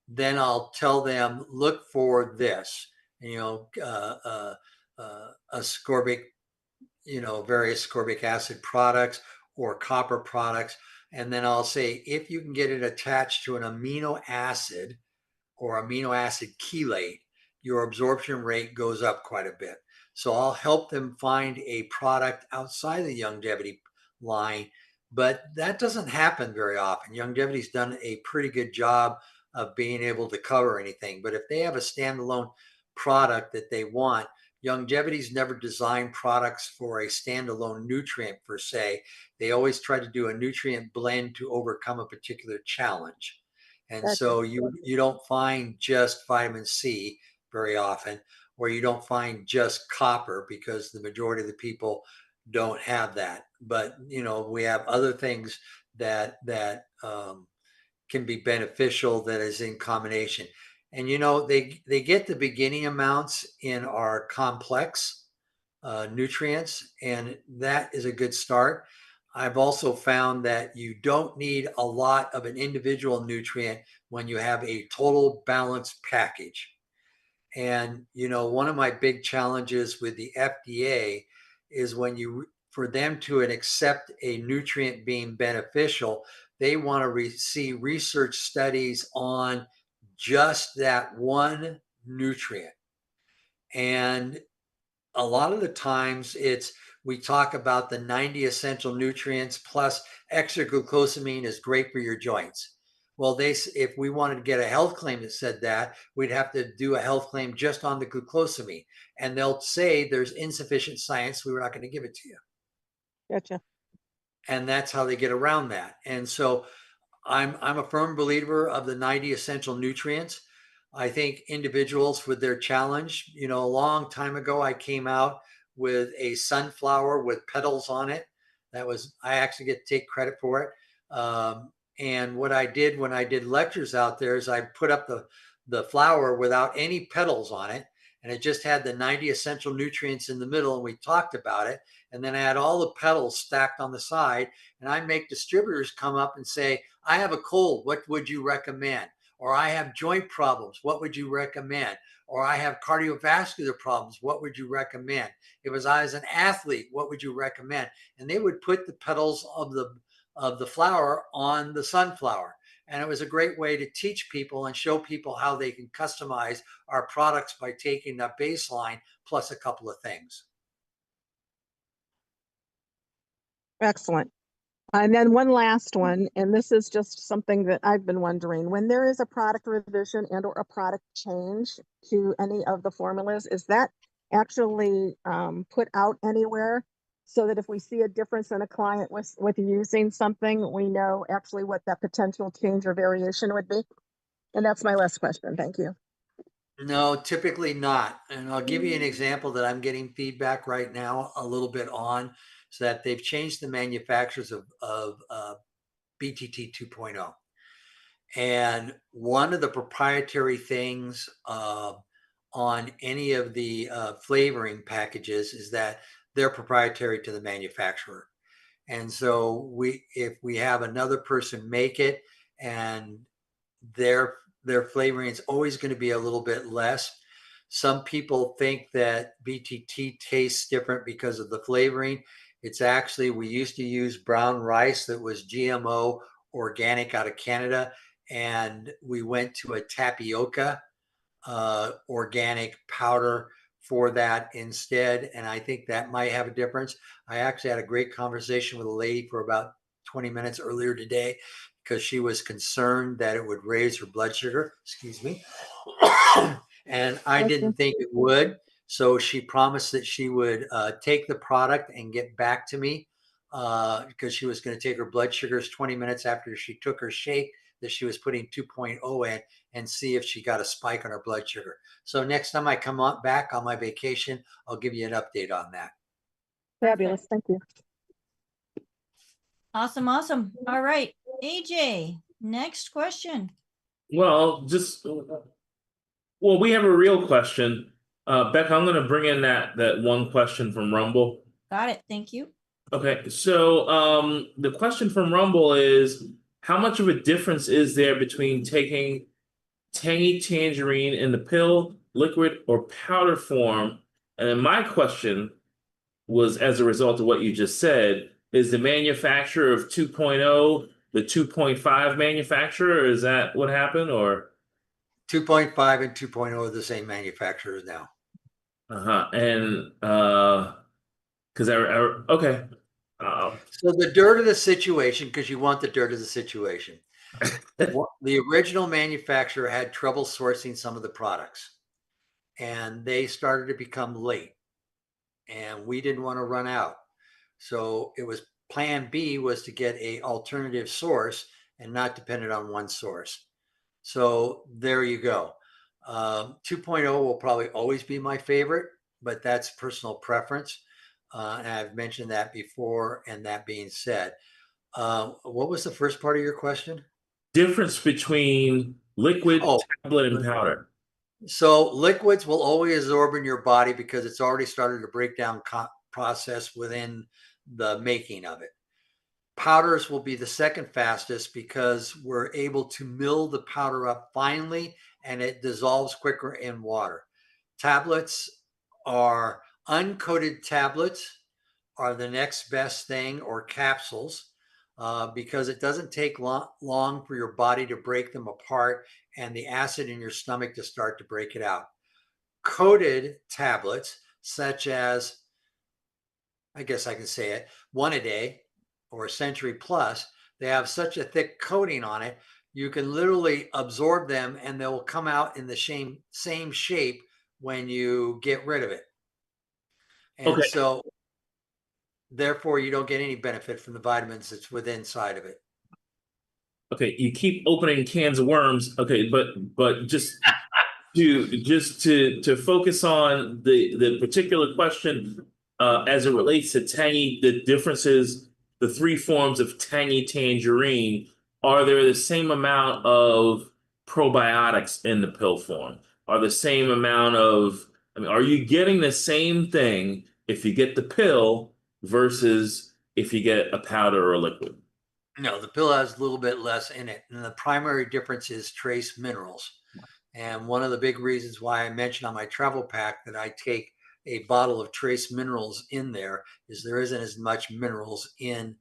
then I'll tell them, look for this, ascorbic, various ascorbic acid products or copper products. And then I'll say, if you can get it attached to an amino acid or amino acid chelate, your absorption rate goes up quite a bit. So I'll help them find a product outside the Longevity line, but that doesn't happen very often. Longevity's done a pretty good job of being able to cover anything. But if they have a standalone product that they want, Longevity's never designed products for a standalone nutrient per se. They always try to do a nutrient blend to overcome a particular challenge. And Gotcha. so you don't find just vitamin C very often, or you don't find just copper, because the majority of the people don't have that. But we have other things that can be beneficial that is in combination. And they get the beginning amounts in our complex nutrients, and that is a good start. I've also found that you don't need a lot of an individual nutrient when you have a total balanced package. And one of my big challenges with the FDA is for them to accept a nutrient being beneficial, they want to see research studies on just that one nutrient. And a lot of the times we talk about the 90 essential nutrients plus extra glucosamine is great for your joints. Well, if we wanted to get a health claim that said that, we'd have to do a health claim just on the glucosamine, and they'll say there's insufficient science, so we're not going to give it to you. Gotcha. And that's how they get around that. And so I'm a firm believer of the 90 essential nutrients. I think individuals with their challenge, a long time ago, I came out with a sunflower with petals on it. I actually get to take credit for it. And what I did when I did lectures out there is I put up the flower without any petals on it. And it just had the 90 essential nutrients in the middle, and we talked about it. And then I had all the petals stacked on the side. And I make distributors come up and say, I have a cold, what would you recommend? Or I have joint problems, what would you recommend? Or I have cardiovascular problems, what would you recommend? If I was an athlete, what would you recommend? And they would put the petals of the flower on the sunflower. And it was a great way to teach people and show people how they can customize our products by taking the baseline plus a couple of things. Excellent. And then one last one, and this is just something that I've been wondering. When there is a product revision and or a product change to any of the formulas, is that actually put out anywhere so that if we see a difference in a client with using something, we know actually what that potential change or variation would be? And that's my last question. Thank you. No, typically not. And I'll give you an example that I'm getting feedback right now a little bit on, so that they've changed the manufacturers of BTT 2.0. And one of the proprietary things on any of the flavoring packages is that they're proprietary to the manufacturer. And so if we have another person make it and their their flavoring is always going to be a little bit less. Some people think that BTT tastes different because of the flavoring. It's actually, we used to use brown rice that was GMO organic out of Canada, and we went to a tapioca organic powder for that instead. And I think that might have a difference. I actually had a great conversation with a lady for about 20 minutes earlier today because she was concerned that it would raise her blood sugar. Excuse me. And I didn't think it would. So she promised that she would take the product and get back to me because she was going to take her blood sugars 20 minutes after she took her shake that she was putting 2.0 in and see if she got a spike on her blood sugar. So next time I come on back on my vacation, I'll give you an update on that. Fabulous. Thank you. Awesome. Awesome. All right. AJ, next question. Well, we have a real question. Becca, I'm going to bring in that one question from Rumble. Got it. Thank you. Okay, so the question from Rumble is, how much of a difference is there between taking Tangy Tangerine in the pill, liquid, or powder form? And then my question was, as a result of what you just said, is the manufacturer of 2.0 the 2.5 manufacturer? Is that what happened, or? 2.5 and 2.0 are the same manufacturers now. And because okay. So the dirt of the situation, because you want the dirt of the situation. The original manufacturer had trouble sourcing some of the products, and they started to become late, and we didn't want to run out. So it was plan B was to get a alternative source and not dependent on one source. So there you go. 2.0 will probably always be my favorite, but that's personal preference. And I've mentioned that before. And that being said, what was the first part of your question? Difference between liquid, tablet, and powder. So liquids will always absorb in your body because it's already started to break down process within the making of it. Powders will be the second fastest because we're able to mill the powder up finely and it dissolves quicker in water. Tablets are uncoated tablets are the next best thing, or capsules, because it doesn't take long for your body to break them apart and the acid in your stomach to start to break it out. Coated tablets, such as, I guess I can say it, One A Day or Century Plus, they have such a thick coating on it, you can literally absorb them and they'll come out in the same shape when you get rid of it. And so therefore you don't get any benefit from the vitamins that's within inside of it. Okay, you keep opening cans of worms. Okay, but just to focus on the particular question as it relates to tangy, the differences, the three forms of Tangy Tangerine, are there the same amount of probiotics in the pill form? Are the same amount of, are you getting the same thing if you get the pill versus if you get a powder or a liquid? No, the pill has a little bit less in it. And the primary difference is trace minerals. And one of the big reasons why I mentioned on my travel pack that I take a bottle of trace minerals in there is there isn't as much minerals in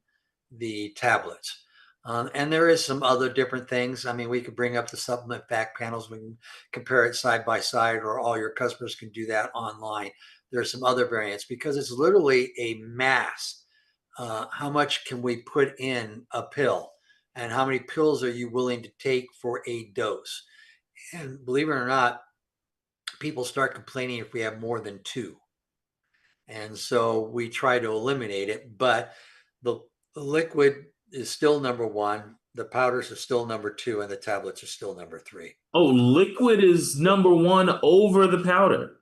the tablets. And there is some other different things. I mean, we could bring up the supplement fact panels. We can compare it side by side, or all your customers can do that online. There's some other variants because it's literally a mass. How much can we put in a pill? And how many pills are you willing to take for a dose? And believe it or not, people start complaining if we have more than two. And so we try to eliminate it, but the liquid is still number one. The powders are still number two, and the tablets are still number three. Oh, liquid is number one over the powder.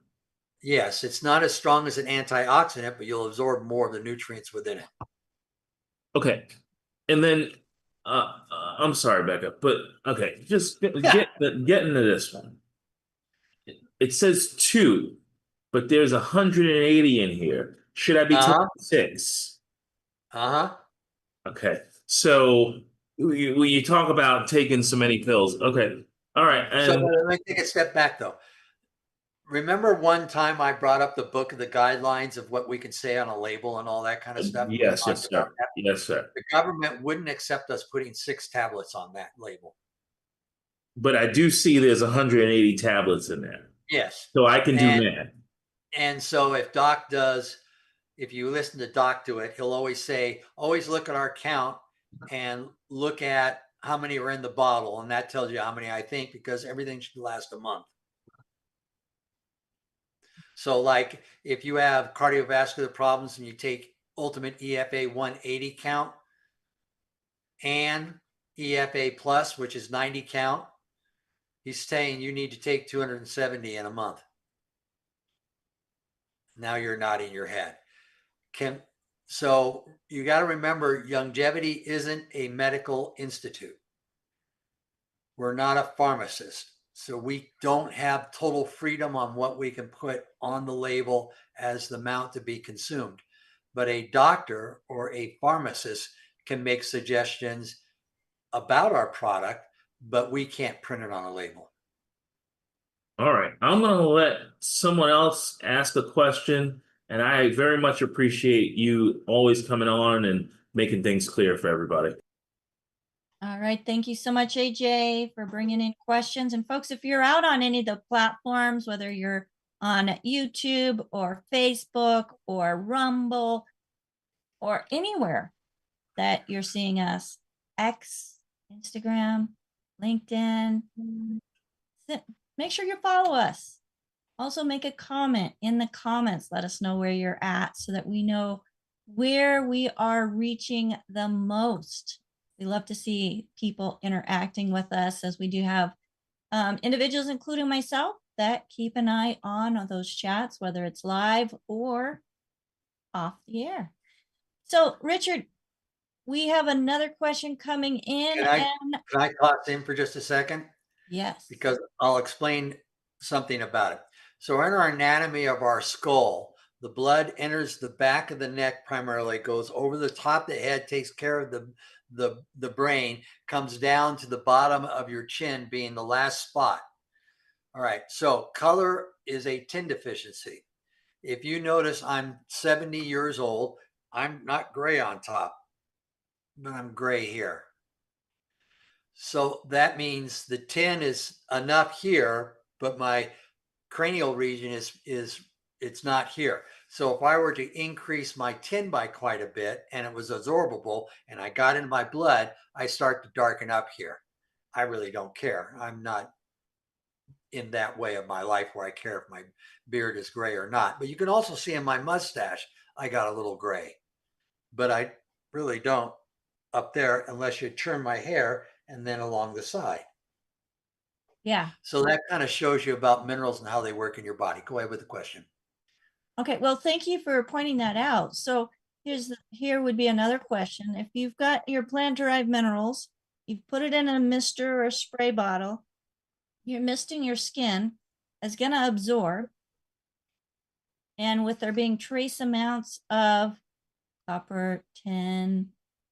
Yes, it's not as strong as an antioxidant, but you'll absorb more of the nutrients within it. Okay. And then, I'm sorry, Becca, but okay, just get into this one. It says 2, but there's 180 in here. Should I be taking 6? Okay. So when you talk about taking so many pills, okay. All right. So And let me take a step back though. Remember one time I brought up the book of the guidelines of what we can say on a label and all that kind of stuff? We yes, talked yes, about sir. that. Yes, sir. The government wouldn't accept us putting 6 tablets on that label. But I do see there's 180 tablets in there. Yes. So I can do And math. so if you listen to Doc do it, he'll always say, always look at our count and look at how many are in the bottle. And that tells you how many I think, because everything should last a month. So like if you have cardiovascular problems and you take Ultimate EFA 180 count and EFA plus, which is 90 count, he's saying you need to take 270 in a month. Now you're nodding your head. So you got to remember, longevity isn't a medical institute. We're not a pharmacist. So we don't have total freedom on what we can put on the label as the amount to be consumed. But a doctor or a pharmacist can make suggestions about our product, but we can't print it on a label. All right. I'm going to let someone else ask a question. And I very much appreciate you always coming on and making things clear for everybody. All right. Thank you so much, AJ, for bringing in questions. And folks, if you're out on any of the platforms, whether you're on YouTube or Facebook or Rumble or anywhere that you're seeing us, X, Instagram, LinkedIn, make sure you follow us. Also make a comment in the comments. Let us know where you're at so that we know where we are reaching the most. We love to see people interacting with us, as we do have individuals, including myself, that keep an eye on those chats, whether it's live or off the air. So, Richard, we have another question coming in. Can I toss in for just a second? Yes. Because I'll explain something about it. So in our anatomy of our skull, the blood enters the back of the neck primarily, goes over the top of the head, takes care of the brain, comes down to the bottom of your chin being the last spot. All right, so color is a tin deficiency. If you notice, I'm 70 years old. I'm not gray on top, but I'm gray here. So that means the tin is enough here, but my cranial region is it's not here. So if I were to increase my tin by quite a bit and it was absorbable and I got into my blood, I start to darken up here. I really don't care. I'm not in that way of my life where I care if my beard is gray or not. But you can also see in my mustache, I got a little gray, but I really don't up there unless you trim my hair and then along the side. Yeah. So that kind of shows you about minerals and how they work in your body. Go ahead with the question. Okay, well, thank you for pointing that out. So here would be another question. If you've got your plant-derived minerals, you've put it in a mister or a spray bottle, you're misting your skin, it's going to absorb. And with there being trace amounts of copper, tin,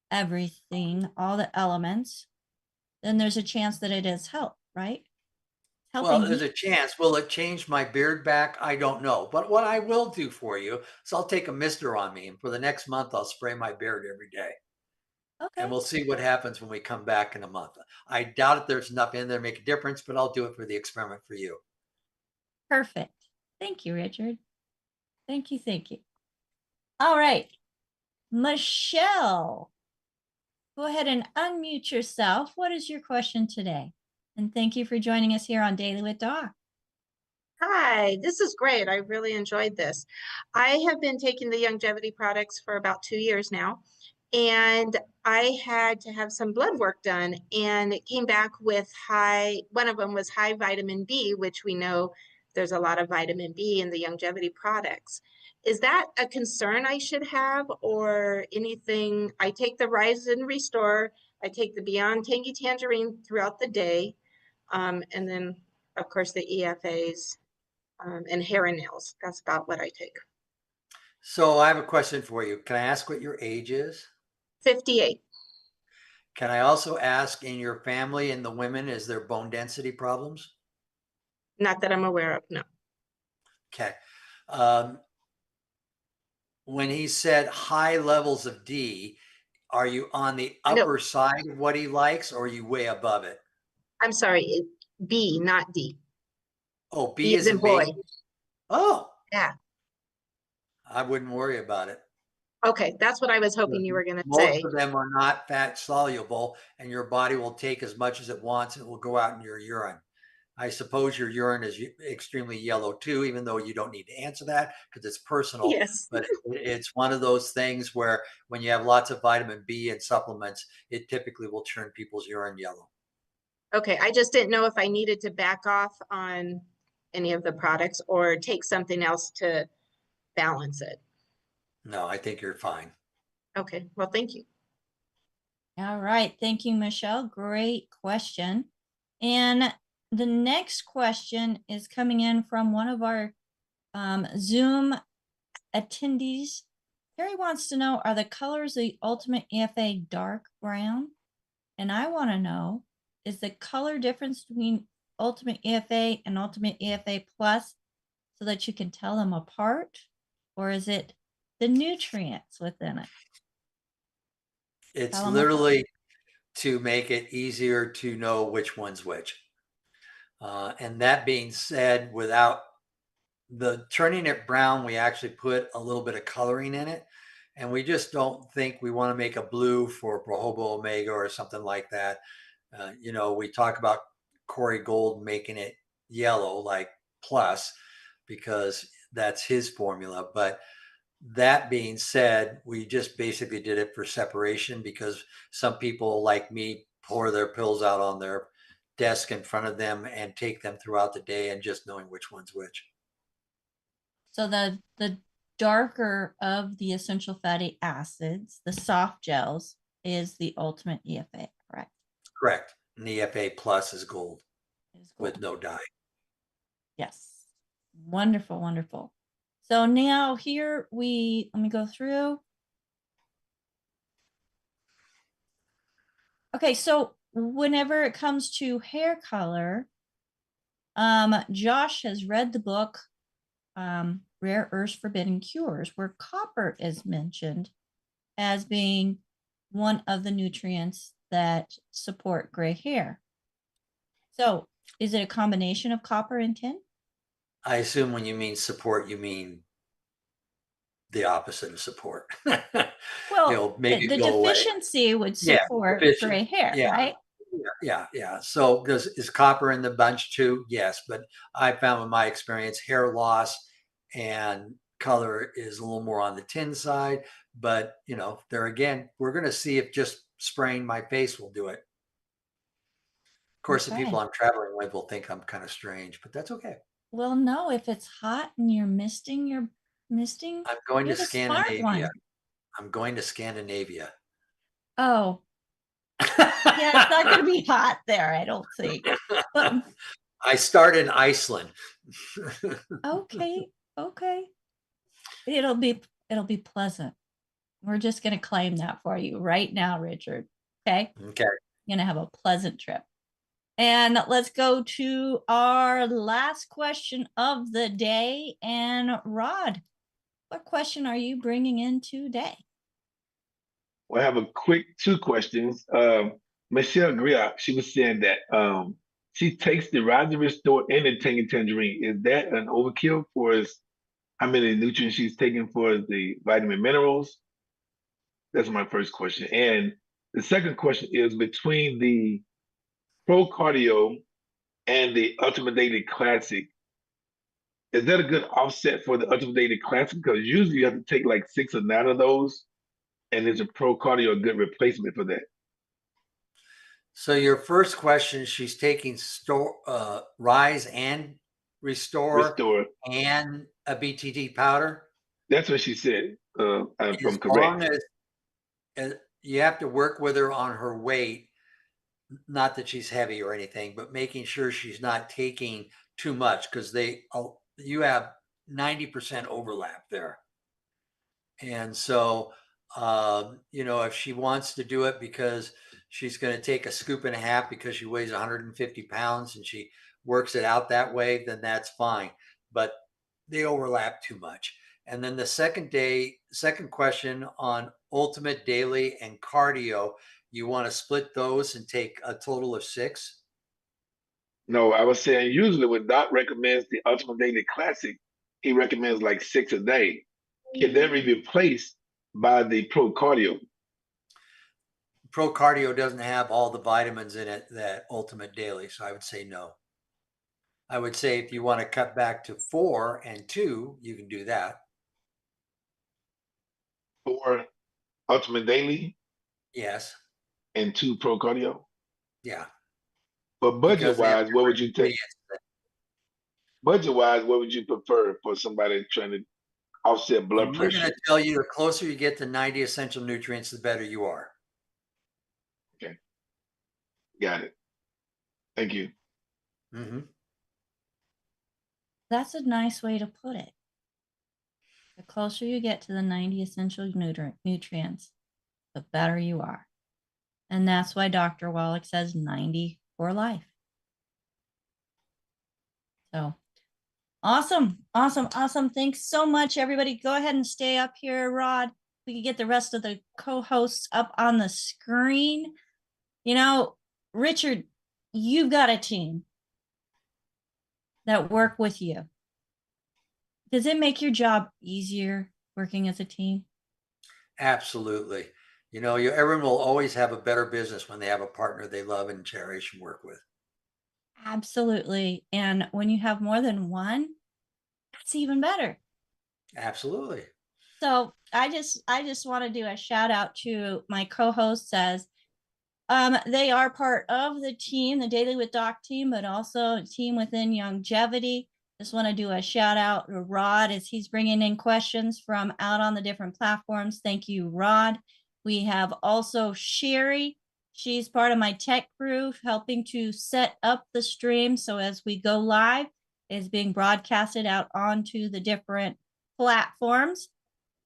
everything, all the elements, then there's a chance that it has helped, right? Well, there's a chance. Will it change my beard back? I don't know. But what I will do for you is I'll take a mister on me, and for the next month, I'll spray my beard every day. Okay. And we'll see what happens when we come back in a month. I doubt if there's enough in there to make a difference, but I'll do it for the experiment for you. Perfect. Thank you, Richard. Thank you. Thank you. All right. Michelle, go ahead and unmute yourself. What is your question today? And thank you for joining us here on Daily with Doc. Hi, this is great. I really enjoyed this. I have been taking the longevity products for about 2 years now, and I had to have some blood work done, and it came back with one of them was high vitamin B, which we know there's a lot of vitamin B in the longevity products. Is that a concern I should have, or anything? I take the Rise and Restore, I take the Beyond Tangy Tangerine throughout the day, and then of course the EFAs. And hair and nails. That's about what I take. So I have a question for you. Can I ask what your age is? 58. Can I also ask, in your family and the women, is there bone density problems? Not that I'm aware of, no. Okay. Um, when he said high levels of D, are you on the No, upper side of what he likes, or are you way above it? I'm sorry, B, not D. Oh, B B is is in in boy. baby. Oh, Yeah. I wouldn't worry about it. Okay, that's what I was hoping you were going to Most say. of them are not fat soluble, and your body will take as much as it wants, and it will go out in your urine. I suppose your urine is extremely yellow too, even though you don't need to answer that because it's personal. Yes. But it's one of those things where when you have lots of vitamin B and supplements, it typically will turn people's urine yellow. Okay, I just didn't know if I needed to back off on any of the products or take something else to balance it. No, I think you're fine. Okay, well, thank you. All right. Thank you, Michelle. Great question. And the next question is coming in from one of our Zoom attendees. Terry wants to know, are the colors of the Ultimate EFA dark brown? And I want to know, is the color difference between Ultimate EFA and Ultimate EFA Plus so that you can tell them apart? Or is it the nutrients within it? It's Tell them apart. literally to make it easier to know which one's which. And that being said, without the turning it brown, we actually put a little bit of coloring in it. And we just don't think we want to make a blue for Prohobo Omega or something like that. We talk about Corey Gold making it yellow like Plus because that's his formula. But that being said, we just basically did it for separation because some people like me pour their pills out on their desk in front of them and take them throughout the day and just knowing which one's which. So the darker of the essential fatty acids, the soft gels, is the Ultimate EFA, correct? Correct. And the EFA Plus is gold Is with gold. no dye. Yes. Wonderful, wonderful. So now here let me go through. Okay, so whenever it comes to hair color, Josh has read the book, Rare Earths Forbidden Cures, where copper is mentioned as being one of the nutrients that support gray hair. So is it a combination of copper and tin? I assume when you mean support, you mean the opposite of support. Well, make it the go away. deficiency would Yeah, support deficient. gray hair, Yeah. right? Yeah. So is copper in the bunch too? Yes, but I found in my experience, hair loss and color is a little more on the tin side. But there again, we're going to see if just spraying my face will do it. Of course, the people Okay. I'm traveling with will think I'm kind of strange, but that's okay. Well, no, if it's hot and you're misting, you're misting. I'm going You're to the smart Scandinavia. one. I'm going to Scandinavia. Oh, yeah, it's not going to be hot there, I don't think. But I start in Iceland. okay, okay. It'll be pleasant. We're just going to claim that for you right now, Richard. Okay? Okay. You're going to have a pleasant trip. And let's go to our last question of the day. And Rod, what question are you bringing in today? Well, I have a quick two questions. Michelle Griot, she was saying that she takes the Rise and Restore and the Tangy Tangerine. Is that an overkill for how many nutrients she's taking for the vitamin minerals? That's my first question. And the second question is between the Pro Cardio and the Ultimate Daily Classic, is that a good offset for the Ultimate Daily Classic? Because usually you have to take like 6 or 9 of those, and is a Pro Cardio a good replacement for that? So your first question, she's taking Rise and Restore Restore. and a BTD powder. That's what she said. If I'm As correct. long as you have to work with her on her weight, not that she's heavy or anything, but making sure she's not taking too much because you have 90% overlap there. And so, if she wants to do it because she's going to take a scoop and a half because she weighs 150 pounds and she works it out that way, then that's fine. But they overlap too much. And then the second question on ultimate daily and cardio, you want to split those and take a total of 6? No, I was saying usually when Doc recommends the Ultimate Daily Classic, he recommends like 6 a day. Can that be replaced by the Pro Cardio? Pro cardio doesn't have all the vitamins in it that ultimate daily. So I would say no. I would say if you want to cut back to 4 and 2, you can do that. For Ultimate Daily Yes. and 2 Pro Cardio? Yeah. But Because they have budget-wise, what would different you take? ingredients. Budget-wise, what would you prefer for somebody trying to offset blood I'm going pressure? to tell you, the closer you get to 90 essential nutrients, the better you are. Okay, got it. Thank you. Mm-hmm. That's a nice way to put it. The closer you get to the 90 essential nutrients, the better you are. And that's why Dr. Wallach says 90 for life. So awesome, awesome, awesome. Thanks so much, everybody. Go ahead and stay up here, Rod. We can get the rest of the co-hosts up on the screen. You know, Richard, you've got a team that work with you. Does it make your job easier working as a team? Absolutely. You know, everyone will always have a better business when they have a partner they love and cherish and work with. Absolutely. And when you have more than one, that's even better. Absolutely. So I just want to do a shout out to my co-hosts as they are part of the team, the Daily with Doc team, but also a team within Longevity. Just want to do a shout out to Rod as he's bringing in questions from out on the different platforms. Thank you, Rod. We have also Sherry. She's part of my tech crew helping to set up the stream. So as we go live, it's being broadcasted out onto the different platforms.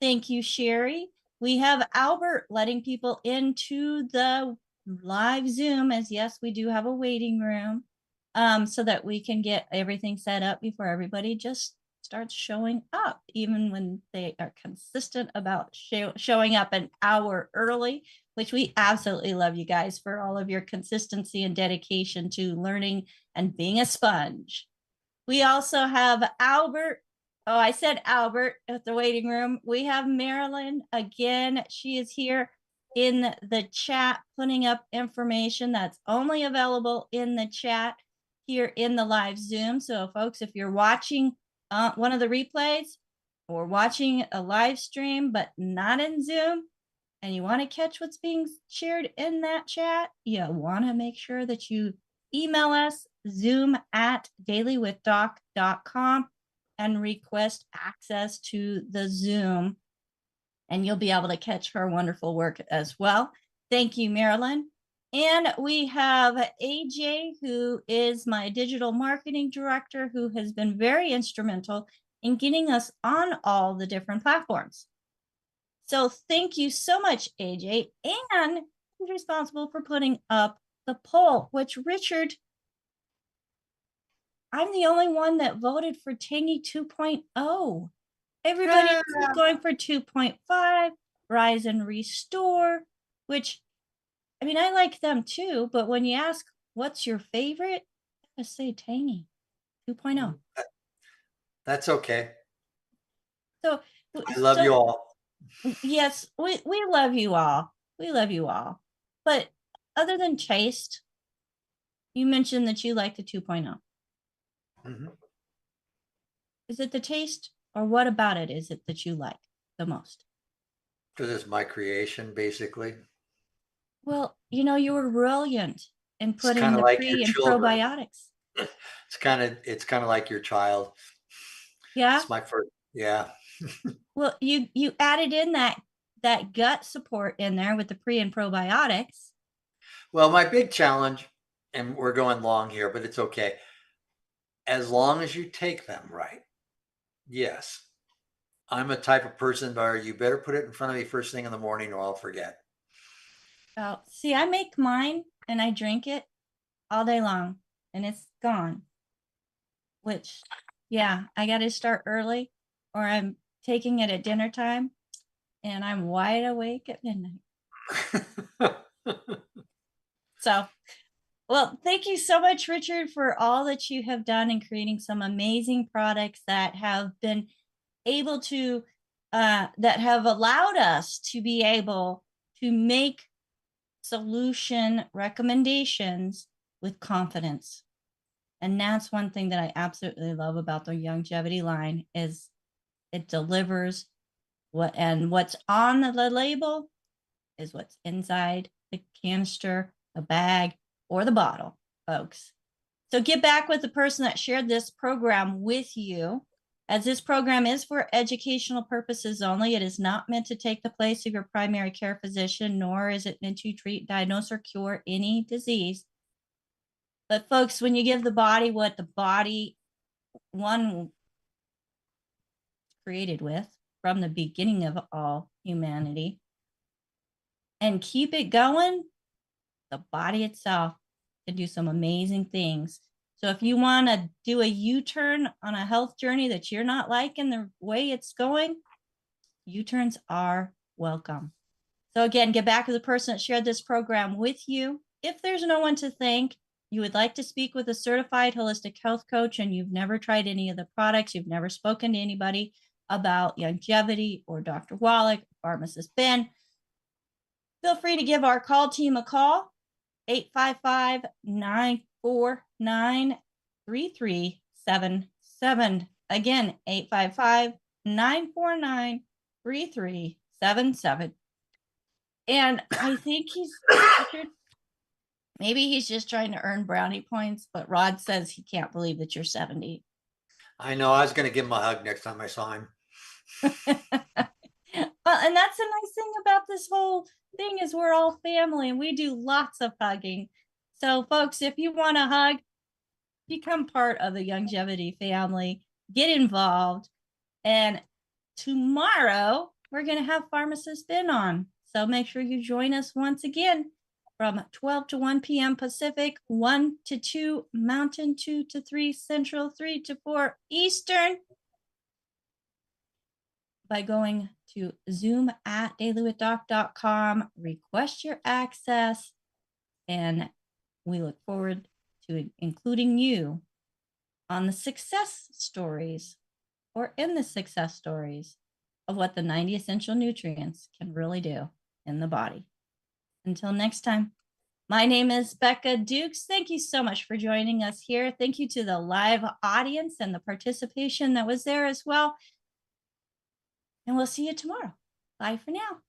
Thank you, Sherry. We have Albert letting people into the live Zoom, as yes, we do have a waiting room, so that we can get everything set up before everybody just starts showing up, even when they are consistent about showing up an hour early, which we absolutely love you guys for all of your consistency and dedication to learning and being a sponge. We also have Albert. Oh, I said Albert at the waiting room. We have Marilyn again. She is here in the chat, putting up information that's only available in the chat here in the live Zoom. So folks, if you're watching one of the replays or watching a live stream, but not in Zoom, and you want to catch what's being shared in that chat, you want to make sure that you email us zoom@dailywithdoc.com and request access to the Zoom, and you'll be able to catch her wonderful work as well. Thank you, Marilyn. And we have AJ, who is my digital marketing director, who has been very instrumental in getting us on all the different platforms. So thank you so much, AJ. And he's responsible for putting up the poll, which Richard, I'm the only one that voted for Tangy 2.0. Everybody else is going for 2.5, Rise and Restore, which, I mean, I like them too, but when you ask what's your favorite, I say Tangy 2.0. That's okay. So I love you all. Yes, we love you all. We love you all. But other than taste, you mentioned that you like the 2.0. Mm-hmm. Is it the taste, or what about it is it that you like the most? Because it's my creation, basically. Well, you know, you were brilliant in It's putting kind of the like your pre and children. probiotics. It's kind of like your child. Yeah. It's my first. Yeah. Well, you added in that gut support in there with the pre and probiotics. Well, my big challenge, and we're going long here, but it's okay. As long as you take them right. Yes. I'm a type of person where you better put it in front of me first thing in the morning or I'll forget. Oh, see, I make mine and I drink it all day long and it's gone. Which, yeah, I got to start early or I'm taking it at dinner time and I'm wide awake at midnight. So, well, thank you so much, Richard, for all that you have done in creating some amazing products that have been able to, that have allowed us to be able to make solution recommendations with confidence. And that's one thing that I absolutely love about the longevity line is it delivers what's on the label is what's inside the canister, the bag, or the bottle, folks. So get back with the person that shared this program with you. As this program is for educational purposes only, it is not meant to take the place of your primary care physician, nor is it meant to treat, diagnose, or cure any disease. But folks, when you give the body what the body one created with from the beginning of all humanity and keep it going, the body itself can do some amazing things. So if you want to do a U-turn on a health journey that you're not liking the way it's going, U-turns are welcome. So again, get back to the person that shared this program with you. If there's no one to thank, you would like to speak with a certified holistic health coach and you've never tried any of the products, you've never spoken to anybody about longevity or Dr. Wallach, pharmacist Ben, feel free to give our call team a call, 855-949-3377. Again, 855-949-3377. And I think maybe he's just trying to earn brownie points, but Rod says he can't believe that you're 70. I know. I was going to give him a hug next time I saw him. Well, and that's a nice thing about this whole thing is we're all family and we do lots of hugging. So folks, if you want to hug, become part of the longevity family, get involved. And tomorrow we're going to have pharmacist Ben on. So make sure you join us once again from 12 to 1 p.m. Pacific, 1 to 2 Mountain, 2 to 3 Central, 3 to 4 Eastern, by going to zoom@dailywithdoc.com, request your access, and we look forward to including you on the success stories or in the success stories of what the 90 essential nutrients can really do in the body. Until next time, my name is Becca Dukes. Thank you so much for joining us here. Thank you to the live audience and the participation that was there as well. And we'll see you tomorrow. Bye for now.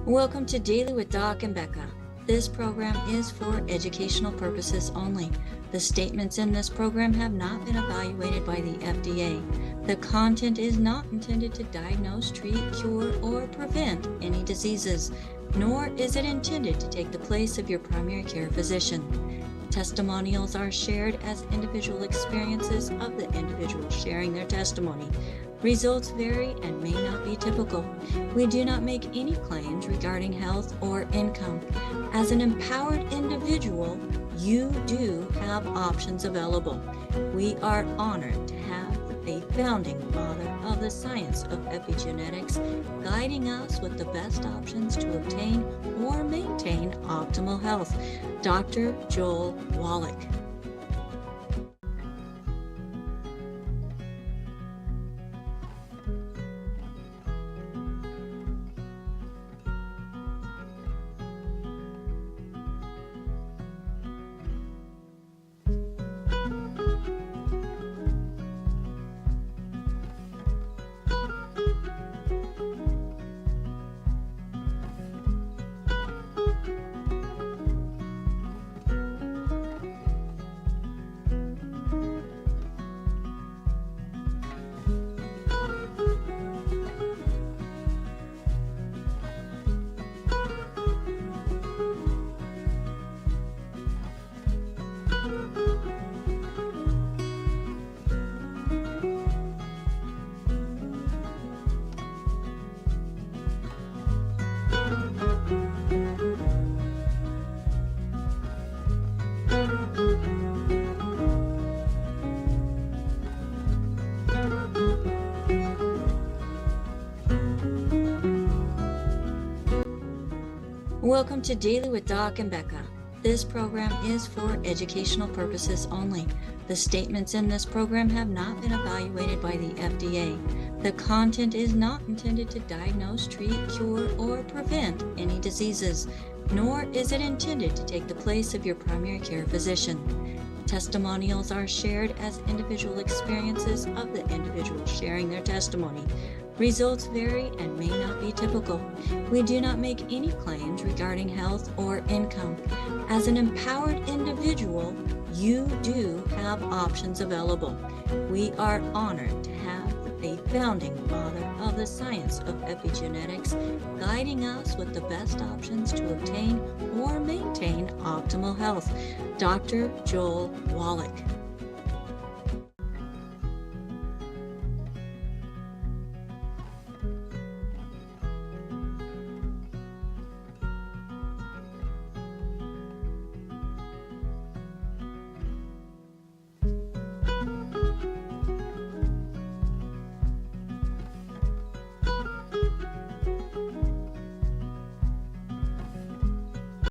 Welcome to Daily with Doc and Becca. This program is for educational purposes only. The statements in this program have not been evaluated by the FDA. The content is not intended to diagnose, treat, cure, or prevent any diseases, nor is it intended to take the place of your primary care physician. Testimonials are shared as individual experiences of the individual sharing their testimony. Results vary and may not be typical. We do not make any claims regarding health or income. As an empowered individual, you do have options available. We are honored to have a founding father of the science of epigenetics guiding us with the best options to obtain or maintain optimal health, Dr. Joel Wallach. Welcome to Daily with Doc and Becca. This program is for educational purposes only. The statements in this program have not been evaluated by the FDA. The content is not intended to diagnose, treat, cure, or prevent any diseases, nor is it intended to take the place of your primary care physician. Testimonials are shared as individual experiences of the individual sharing their testimony. Results vary and may not be typical. We do not make any claims regarding health or income. As an empowered individual, you do have options available. We are honored to have a founding father of the science of epigenetics guiding us with the best options to obtain or maintain optimal health, Dr. Joel Wallach.